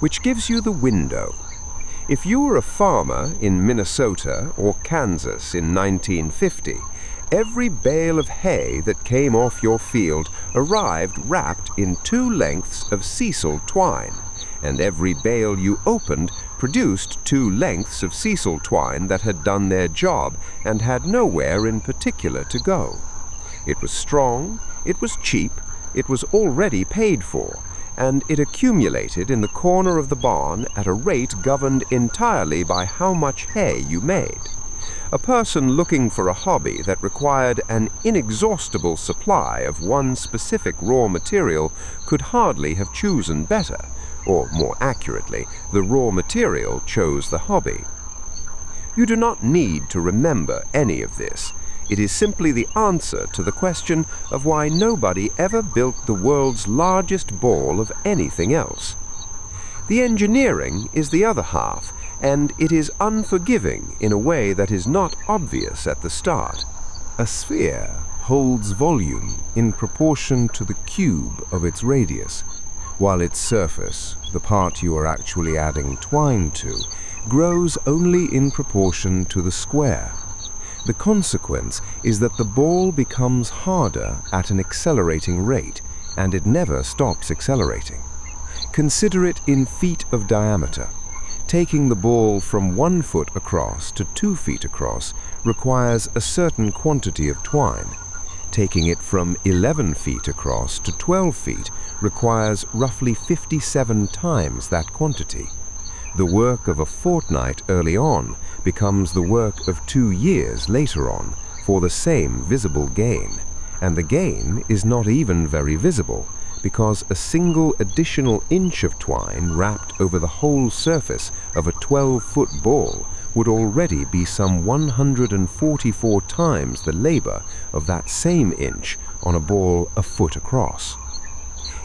Which gives you the window. If you were a farmer in Minnesota or Kansas in 1950, every bale of hay that came off your field arrived wrapped in 2 lengths of sisal twine, and every bale you opened produced 2 lengths of sisal twine that had done their job and had nowhere in particular to go. It was strong, it was cheap, it was already paid for, and it accumulated in the corner of the barn at a rate governed entirely by how much hay you made. A person looking for a hobby that required an inexhaustible supply of one specific raw material could hardly have chosen better, or more accurately, the raw material chose the hobby. You do not need to remember any of this. It is simply the answer to the question of why nobody ever built the world's largest ball of anything else. The engineering is the other half, and it is unforgiving in a way that is not obvious at the start. A sphere holds volume in proportion to the cube of its radius, while its surface, the part you are actually adding twine to, grows only in proportion to the square. The consequence is that the ball becomes harder at an accelerating rate, and it never stops accelerating. Consider it in feet of diameter. Taking the ball from 1 foot across to 2 feet across requires a certain quantity of twine. Taking it from 11 feet across to 12 feet requires roughly 57 times that quantity. The work of a fortnight early on becomes the work of 2 years later on for the same visible gain, and the gain is not even very visible because a single additional inch of twine wrapped over the whole surface of a 12-foot ball would already be some 144 times the labor of that same inch on a ball a foot across.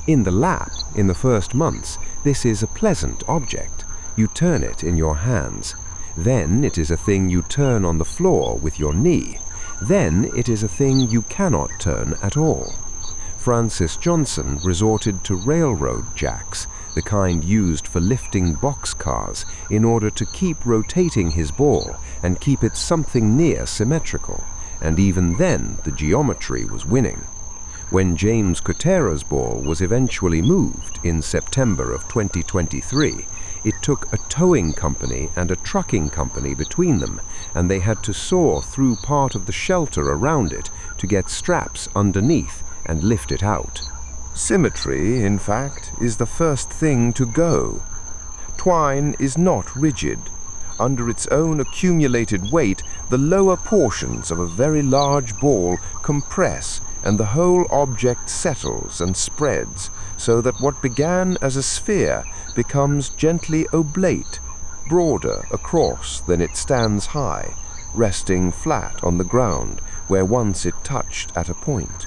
In the lap, in the first months, this is a pleasant object. You turn it in your hands. Then it is a thing you turn on the floor with your knee. Then it is a thing you cannot turn at all. Francis Johnson resorted to railroad jacks, the kind used for lifting boxcars, in order to keep rotating his ball and keep it something near symmetrical, and even then the geometry was winning. When James Cotera's ball was eventually moved in September of 2023, it took a towing company and a trucking company between them, and they had to saw through part of the shelter around it to get straps underneath and lift it out. Symmetry, in fact, is the first thing to go. Twine is not rigid. Under its own accumulated weight, the lower portions of a very large ball compress, and the whole object settles and spreads, so that what began as a sphere becomes gently oblate, broader across than it stands high, resting flat on the ground where once it touched at a point.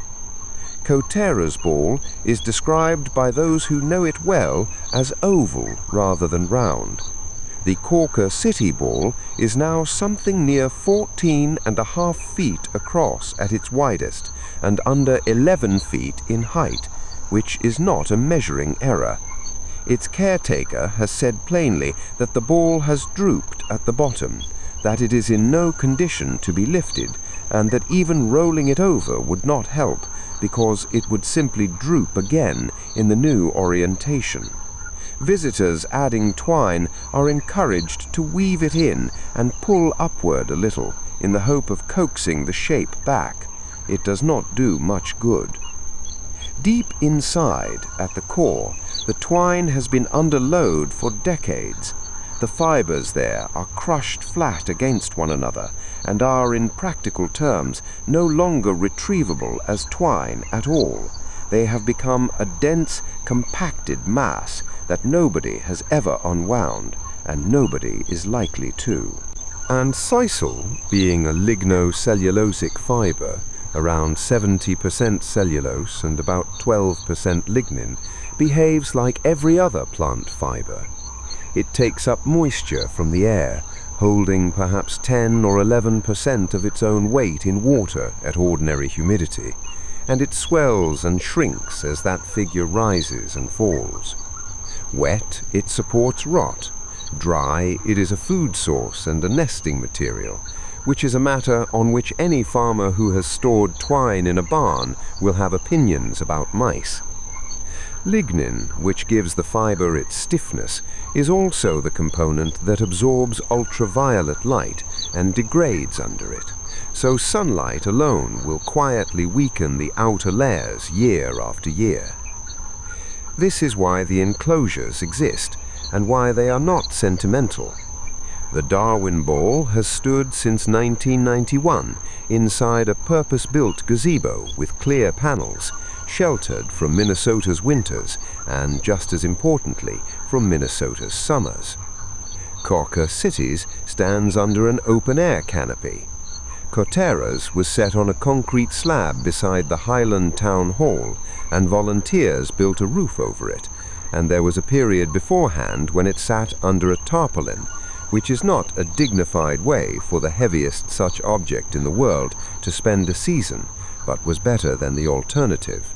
Cotera's ball is described by those who know it well as oval rather than round. The Cawker city ball is now something near 14.5 feet across at its widest, and under 11 feet in height, which is not a measuring error. Its caretaker has said plainly that the ball has drooped at the bottom, that it is in no condition to be lifted, and that even rolling it over would not help, because it would simply droop again in the new orientation. Visitors adding twine are encouraged to weave it in and pull upward a little in the hope of coaxing the shape back. It does not do much good. Deep inside, at the core, the twine has been under load for decades. The fibers there are crushed flat against one another and are, in practical terms, no longer retrievable as twine at all. They have become a dense, compacted mass that nobody has ever unwound, and nobody is likely to. And sisal, being a lignocellulosic fiber, around 70% cellulose and about 12% lignin, behaves like every other plant fiber. It takes up moisture from the air, holding perhaps 10 or 11% of its own weight in water at ordinary humidity, and it swells and shrinks as that figure rises and falls. Wet, it supports rot. Dry, it is a food source and a nesting material, which is a matter on which any farmer who has stored twine in a barn will have opinions about mice. Lignin, which gives the fiber its stiffness, is also the component that absorbs ultraviolet light and degrades under it, so sunlight alone will quietly weaken the outer layers year after year. This is why the enclosures exist, and why they are not sentimental. The Darwin Ball has stood since 1991 inside a purpose-built gazebo with clear panels, sheltered from Minnesota's winters and, just as importantly, from Minnesota's summers. Cawker Cities stands under an open-air canopy. Cotera's was set on a concrete slab beside the Highland Town Hall, and volunteers built a roof over it, and there was a period beforehand when it sat under a tarpaulin, which is not a dignified way for the heaviest such object in the world to spend a season, but was better than the alternative.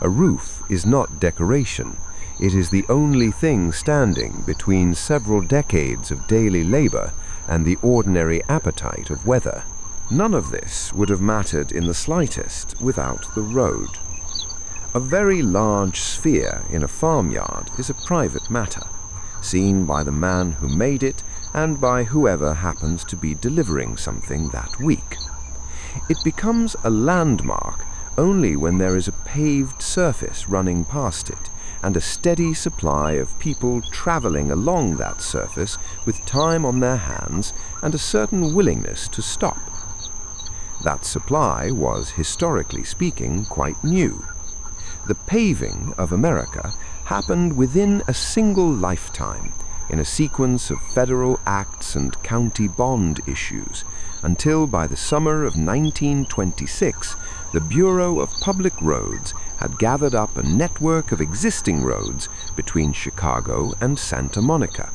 A roof is not decoration. It is the only thing standing between several decades of daily labor and the ordinary appetite of weather. None of this would have mattered in the slightest without the road. A very large sphere in a farmyard is a private matter, seen by the man who made it and by whoever happens to be delivering something that week. It becomes a landmark only when there is a paved surface running past it, and a steady supply of people traveling along that surface with time on their hands and a certain willingness to stop. That supply was, historically speaking, quite new. The paving of America happened within a single lifetime, in a sequence of federal acts and county bond issues, until by the summer of 1926, the Bureau of Public Roads had gathered up a network of existing roads between Chicago and Santa Monica,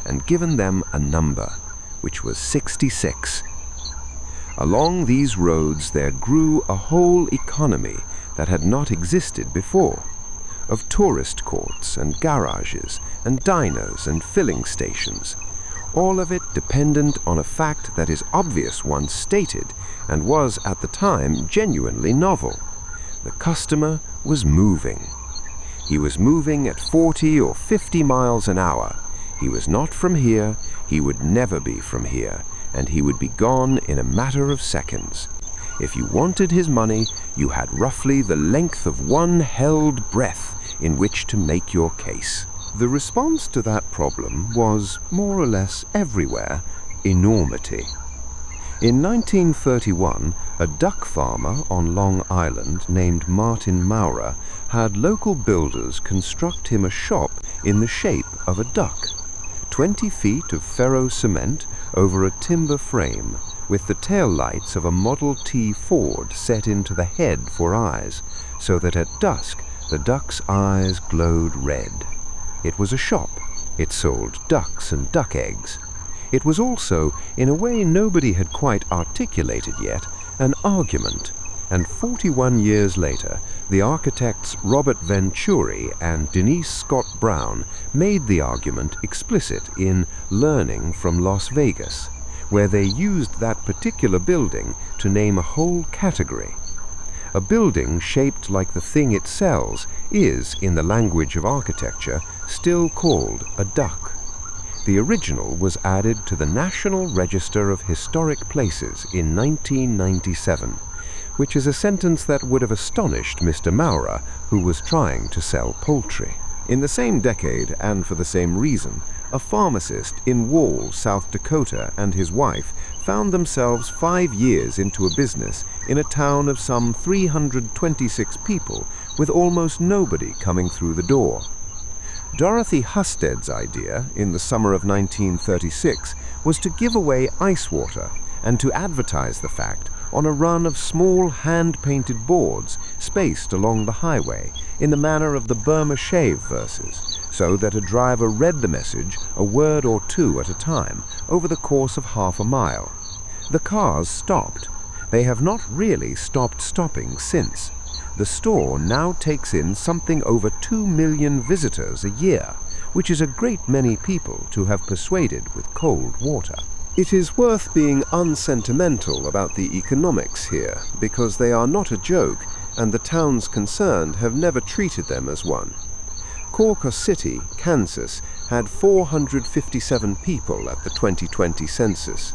and given them a number, which was 66. Along these roads there grew a whole economy that had not existed before, of tourist courts and garages and diners and filling stations, all of it dependent on a fact that is obvious once stated and was at the time genuinely novel. The customer was moving. He was moving at 40 or 50 miles an hour. He was not from here, he would never be from here, and he would be gone in a matter of seconds. If you wanted his money, you had roughly the length of one held breath in which to make your case. The response to that problem was, more or less everywhere, enormity. In 1931, a duck farmer on Long Island named Martin Maurer had local builders construct him a shop in the shape of a duck. 20 feet of ferro cement over a timber frame, with the tail lights of a Model T Ford set into the head for eyes, so that at dusk the duck's eyes glowed red. It was a shop. It sold ducks and duck eggs. It was also, in a way nobody had quite articulated yet, an argument. And 41 years later, the architects Robert Venturi and Denise Scott Brown made the argument explicit in Learning from Las Vegas, where they used that particular building to name a whole category. A building shaped like the thing it sells is, in the language of architecture, still called a duck. The original was added to the National Register of Historic Places in 1997, which is a sentence that would have astonished Mr. Maurer, who was trying to sell poultry. In the same decade, and for the same reason, a pharmacist in Wall, South Dakota, and his wife found themselves 5 years into a business in a town of some 326 people, with almost nobody coming through the door. Dorothy Husted's idea, in the summer of 1936, was to give away ice water and to advertise the fact on a run of small hand-painted boards spaced along the highway in the manner of the Burma Shave verses, so that a driver read the message a word or two at a time over the course of half a mile. The cars stopped. They have not really stopped stopping since. The store now takes in something over 2 million visitors a year, which is a great many people to have persuaded with cold water. It is worth being unsentimental about the economics here, because they are not a joke, and the towns concerned have never treated them as one. Cawker City, Kansas, had 457 people at the 2020 census.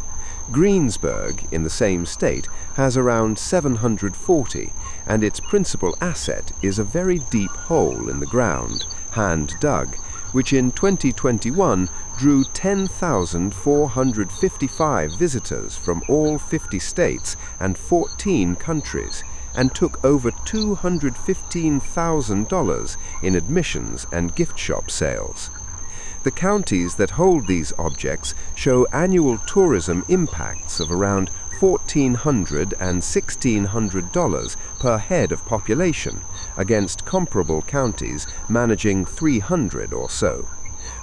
Greensburg, in the same state, has around 740, and its principal asset is a very deep hole in the ground, hand-dug, which in 2021 drew 10,455 visitors from all 50 states and 14 countries, and took over $215,000 in admissions and gift shop sales. The counties that hold these objects show annual tourism impacts of around $1,400 and $1,600 per head of population, against comparable counties managing 300 or so.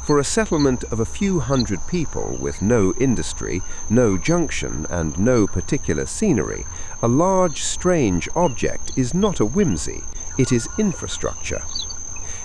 For a settlement of a few hundred people with no industry, no junction, and no particular scenery, a large, strange object is not a whimsy, it is infrastructure.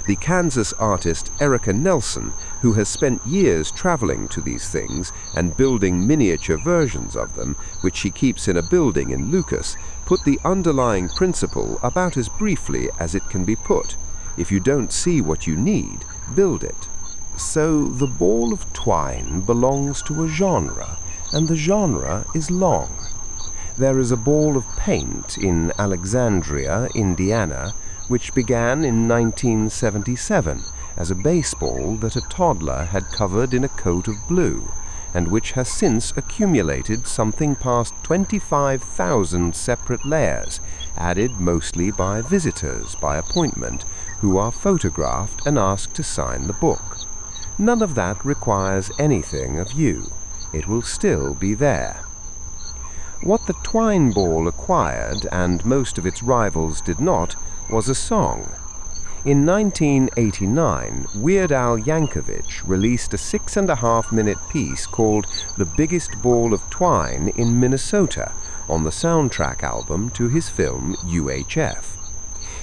The Kansas artist Erica Nelson, who has spent years traveling to these things and building miniature versions of them, which she keeps in a building in Lucas, put the underlying principle about as briefly as it can be put. If you don't see what you need, build it. So the ball of twine belongs to a genre, and the genre is long. There is a ball of paint in Alexandria, Indiana, which began in 1977 as a baseball that a toddler had covered in a coat of blue, and which has since accumulated something past 25,000 separate layers, added mostly by visitors by appointment, who are photographed and asked to sign the book. None of that requires anything of you. It will still be there. What the Twine Ball acquired, and most of its rivals did not, was a song. In 1989, Weird Al Yankovic released a 6.5-minute piece called The Biggest Ball of Twine in Minnesota on the soundtrack album to his film UHF.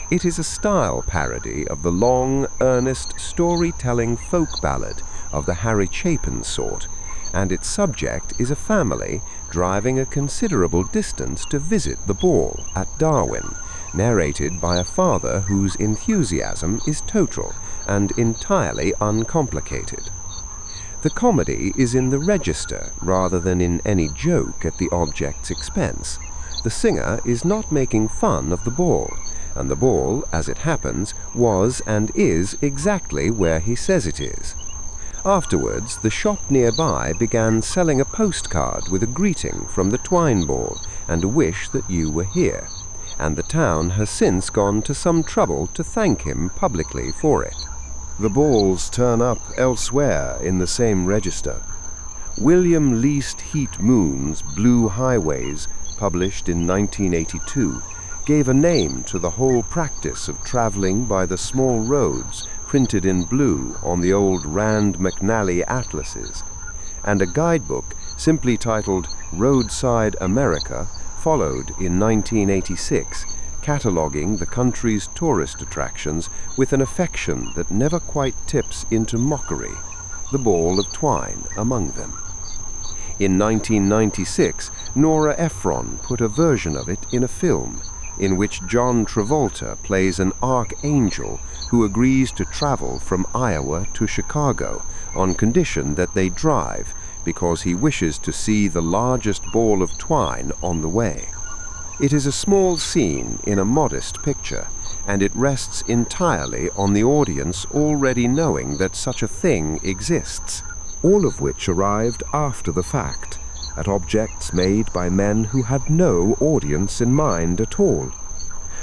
It is a style parody of the long, earnest, storytelling folk ballad of the Harry Chapin sort, and its subject is a family driving a considerable distance to visit the ball at Darwin, narrated by a father whose enthusiasm is total and entirely uncomplicated. The comedy is in the register rather than in any joke at the object's expense. The singer is not making fun of the ball, and the ball, as it happens, was and is exactly where he says it is. Afterwards, the shop nearby began selling a postcard with a greeting from the Twine Ball and a wish that you were here, and the town has since gone to some trouble to thank him publicly for it. The balls turn up elsewhere in the same register. William Least Heat Moon's Blue Highways, published in 1982, gave a name to the whole practice of traveling by the small roads printed in blue on the old Rand McNally atlases, and a guidebook simply titled Roadside America followed in 1986, cataloguing the country's tourist attractions with an affection that never quite tips into mockery, the ball of twine among them. In 1996, Nora Ephron put a version of it in a film, in which John Travolta plays an archangel who agrees to travel from Iowa to Chicago on condition that they drive, because he wishes to see the largest ball of twine on the way. It is a small scene in a modest picture, and it rests entirely on the audience already knowing that such a thing exists, all of which arrived after the fact, at objects made by men who had no audience in mind at all.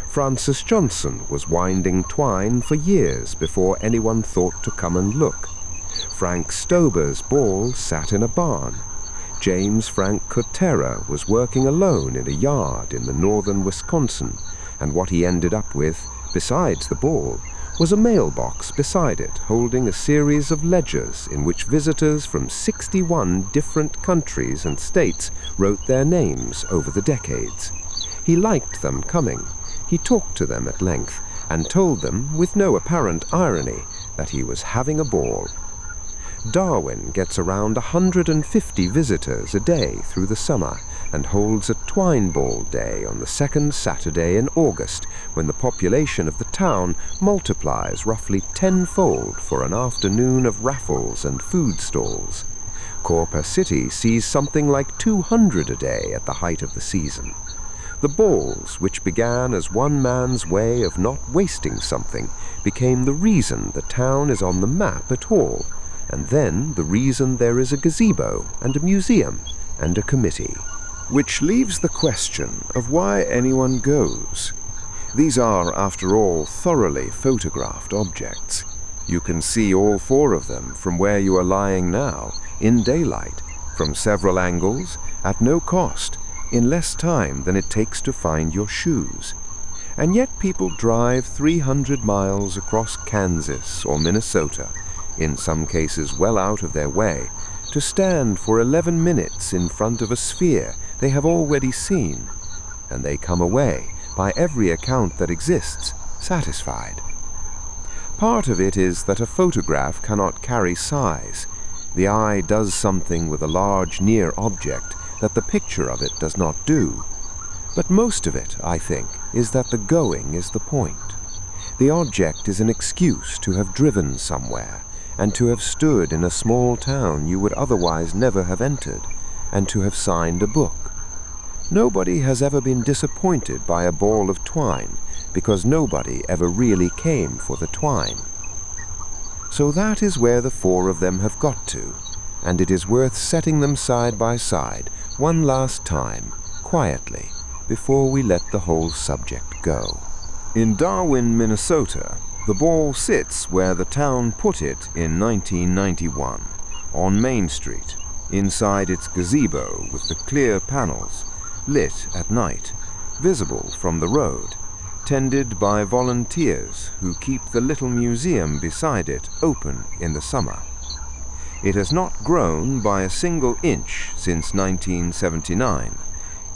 Francis Johnson was winding twine for years before anyone thought to come and look. Frank Stoeber's ball sat in a barn. James Frank Cotera was working alone in a yard in the northern Wisconsin, and what he ended up with, besides the ball, was a mailbox beside it holding a series of ledgers in which visitors from 61 different countries and states wrote their names over the decades. He liked them coming. He talked to them at length and told them, with no apparent irony, that he was having a ball. Darwin gets around 150 visitors a day through the summer and holds a Twine Ball Day on the second Saturday in August, when the population of the town multiplies roughly tenfold for an afternoon of raffles and food stalls. Cawker City sees something like 200 a day at the height of the season. The balls, which began as one man's way of not wasting something, became the reason the town is on the map at all, and then the reason there is a gazebo and a museum and a committee. Which leaves the question of why anyone goes. These are, after all, thoroughly photographed objects. You can see all four of them from where you are lying now, in daylight, from several angles, at no cost, in less time than it takes to find your shoes. And yet people drive 300 miles across Kansas or Minnesota, in some cases well out of their way, to stand for 11 minutes in front of a sphere they have already seen, and they come away, by every account that exists, satisfied. Part of it is that a photograph cannot carry size. The eye does something with a large near object that the picture of it does not do. But most of it, I think, is that the going is the point. The object is an excuse to have driven somewhere, and to have stood in a small town you would otherwise never have entered, and to have signed a book. Nobody has ever been disappointed by a ball of twine, because nobody ever really came for the twine. So that is where the four of them have got to, and it is worth setting them side by side one last time, quietly, before we let the whole subject go. In Darwin, Minnesota, the ball sits where the town put it in 1991, on Main Street, inside its gazebo with the clear panels, lit at night, visible from the road, tended by volunteers who keep the little museum beside it open in the summer. It has not grown by a single inch since 1979.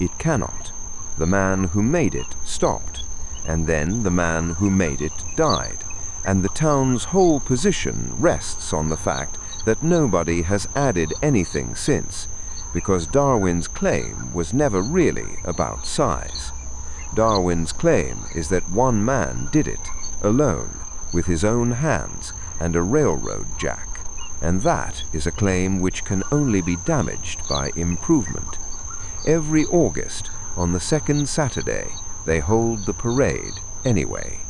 It cannot. The man who made it stopped, and then the man who made it died, and the town's whole position rests on the fact that nobody has added anything since, because Darwin's claim was never really about size. Darwin's claim is that one man did it, alone, with his own hands and a railroad jack, and that is a claim which can only be damaged by improvement. Every August, on the second Saturday, they hold the parade anyway.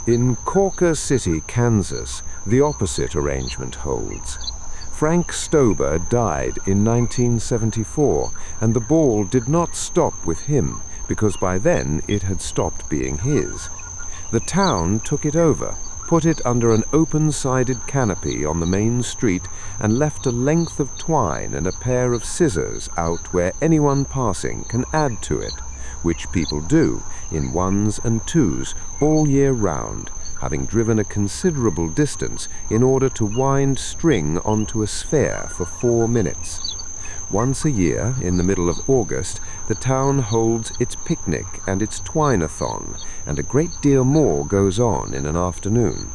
In Cawker City, Kansas, the opposite arrangement holds. Frank Stoeber died in 1974, and the ball did not stop with him, because by then it had stopped being his. The town took it over, put it under an open-sided canopy on the main street, and left a length of twine and a pair of scissors out where anyone passing can add to it, which people do, in ones and twos, all year round, having driven a considerable distance in order to wind string onto a sphere for 4 minutes. Once a year, in the middle of August, the town holds its picnic and its Twine-A-Thon, and a great deal more goes on in an afternoon.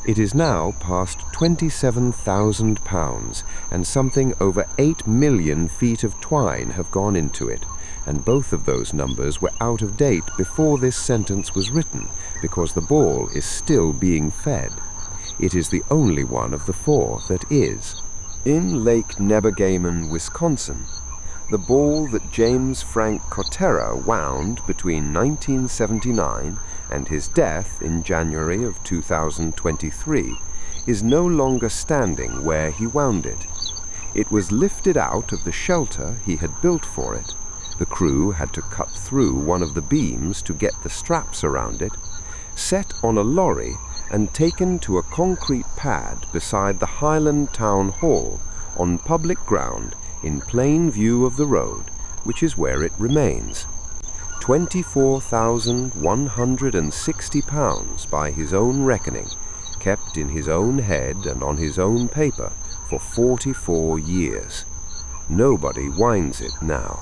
It is now past 27,000 pounds, and something over 8 million feet of twine have gone into it, and both of those numbers were out of date before this sentence was written, because the ball is still being fed. It is the only one of the four that is. In Lake Nebagamon, Wisconsin, the ball that James Frank Cotera wound between 1979 and his death in January of 2023 is no longer standing where he wound it. It was lifted out of the shelter he had built for it. The crew had to cut through one of the beams to get the straps around it, set on a lorry, and taken to a concrete pad beside the Highland Town Hall on public ground in plain view of the road, which is where it remains. 24,160 pounds by his own reckoning, kept in his own head and on his own paper for 44 years. Nobody winds it now.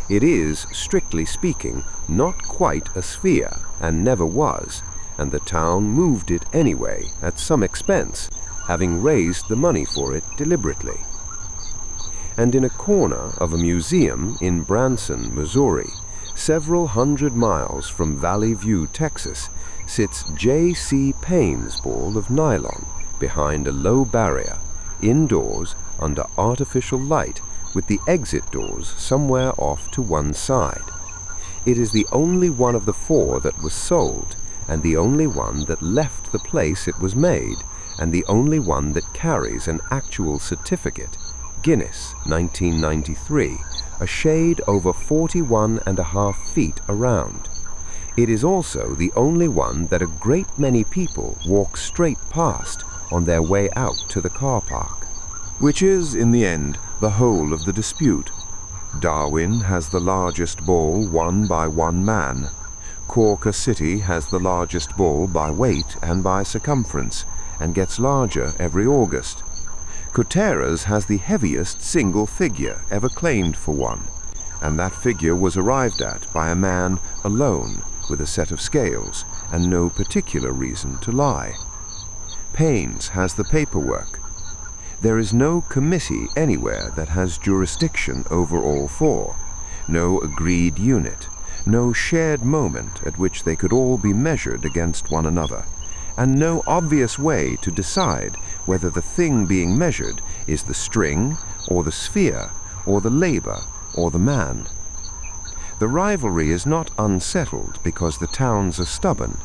It is, strictly speaking, not quite a sphere, and never was, and the town moved it anyway at some expense, having raised the money for it deliberately. And in a corner of a museum in Branson, Missouri, several hundred miles from Valley View, Texas, sits J.C. Payne's ball of nylon behind a low barrier, indoors under artificial light with the exit doors somewhere off to one side. It is the only one of the 4 that was sold, and the only one that left the place it was made, and the only one that carries an actual certificate, Guinness, 1993, a shade over 41.5 feet around. It is also the only one that a great many people walk straight past on their way out to the car park. Which is, in the end, the whole of the dispute. Darwin has the largest ball won by one man. Cawker City has the largest ball by weight and by circumference, and gets larger every August. Cawker's has the heaviest single figure ever claimed for one, and that figure was arrived at by a man alone with a set of scales and no particular reason to lie. Payne's has the paperwork. There is no committee anywhere that has jurisdiction over all 4, no agreed unit, no shared moment at which they could all be measured against one another, and no obvious way to decide whether the thing being measured is the string, or the sphere, or the labor, or the man. The rivalry is not unsettled because the towns are stubborn.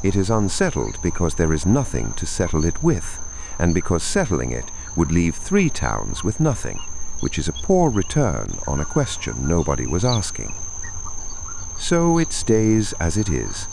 It is unsettled because there is nothing to settle it with, and because settling it would leave 3 towns with nothing, which is a poor return on a question nobody was asking. So it stays as it is.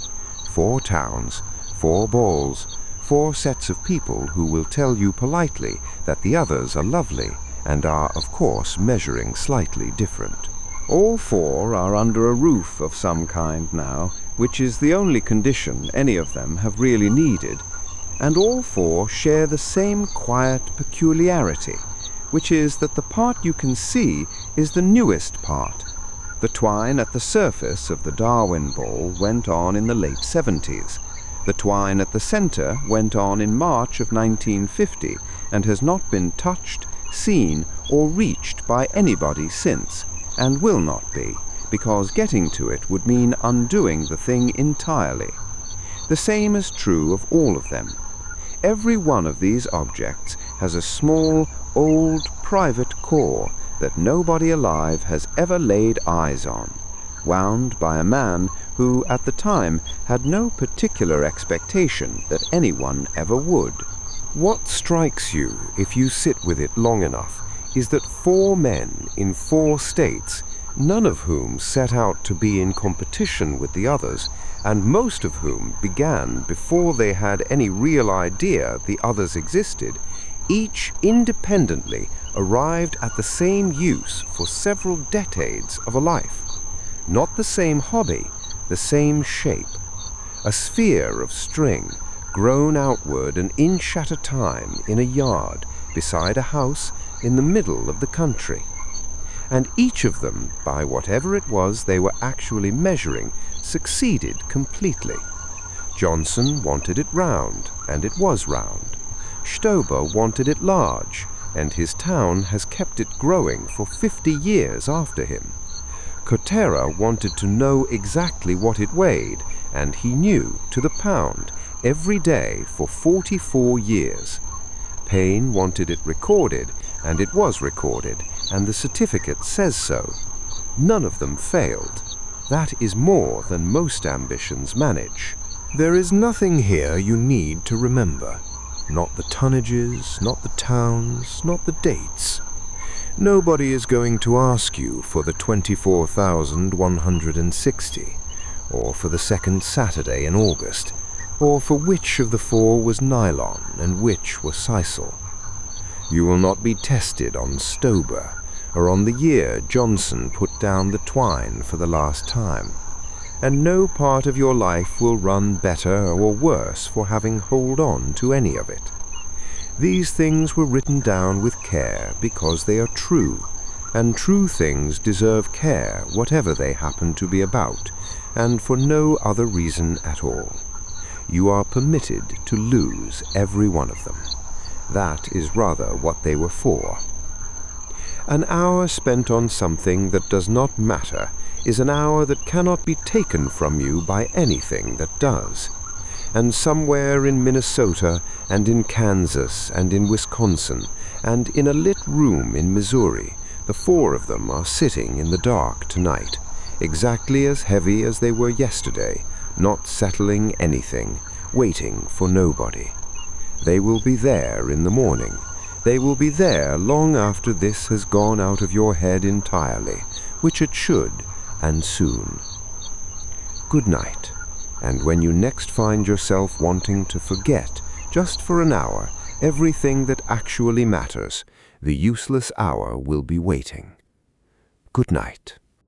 4 towns, 4 balls, 4 sets of people who will tell you politely that the others are lovely and are, of course, measuring slightly different. All 4 are under a roof of some kind now, which is the only condition any of them have really needed, and all 4 share the same quiet peculiarity, which is that the part you can see is the newest part. The twine at the surface of the Darwin ball went on in the late 70s. The twine at the center went on in March of 1950 and has not been touched, seen, or reached by anybody since, and will not be, because getting to it would mean undoing the thing entirely. The same is true of all of them. Every one of these objects has a small, old, private core that nobody alive has ever laid eyes on, wound by a man who, at the time, had no particular expectation that anyone ever would. What strikes you, if you sit with it long enough, is that 4 men in 4 states, none of whom set out to be in competition with the others, and most of whom began before they had any real idea the others existed, each independently arrived at the same use for several decades of a life. Not the same hobby, the same shape. A sphere of string, grown outward an inch at a time in a yard, beside a house, in the middle of the country. And each of them, by whatever it was they were actually measuring, succeeded completely. Johnson wanted it round, and it was round. Stoeber wanted it large, and his town has kept it growing for 50 years after him. Cawker wanted to know exactly what it weighed, and he knew, to the pound, every day for 44 years. Payne wanted it recorded, and it was recorded, and the certificate says so. None of them failed. That is more than most ambitions manage. There is nothing here you need to remember. Not the tonnages, not the towns, not the dates. Nobody is going to ask you for the 24,160, or for the second Saturday in August, or for which of the 4 was Nylon and which was Sisal. You will not be tested on Stoeber, or on the year Johnson put down the twine for the last time, and no part of your life will run better or worse for having hold on to any of it. These things were written down with care because they are true, and true things deserve care whatever they happen to be about, and for no other reason at all. You are permitted to lose every one of them. That is rather what they were for. An hour spent on something that does not matter is an hour that cannot be taken from you by anything that does. And somewhere in Minnesota and in Kansas and in Wisconsin and in a lit room in Missouri, the four of them are sitting in the dark tonight, exactly as heavy as they were yesterday, not settling anything, waiting for nobody. They will be there in the morning. They will be there long after this has gone out of your head entirely, which it should, and soon. Good night, and when you next find yourself wanting to forget, just for an hour, everything that actually matters, the useless hour will be waiting. Good night.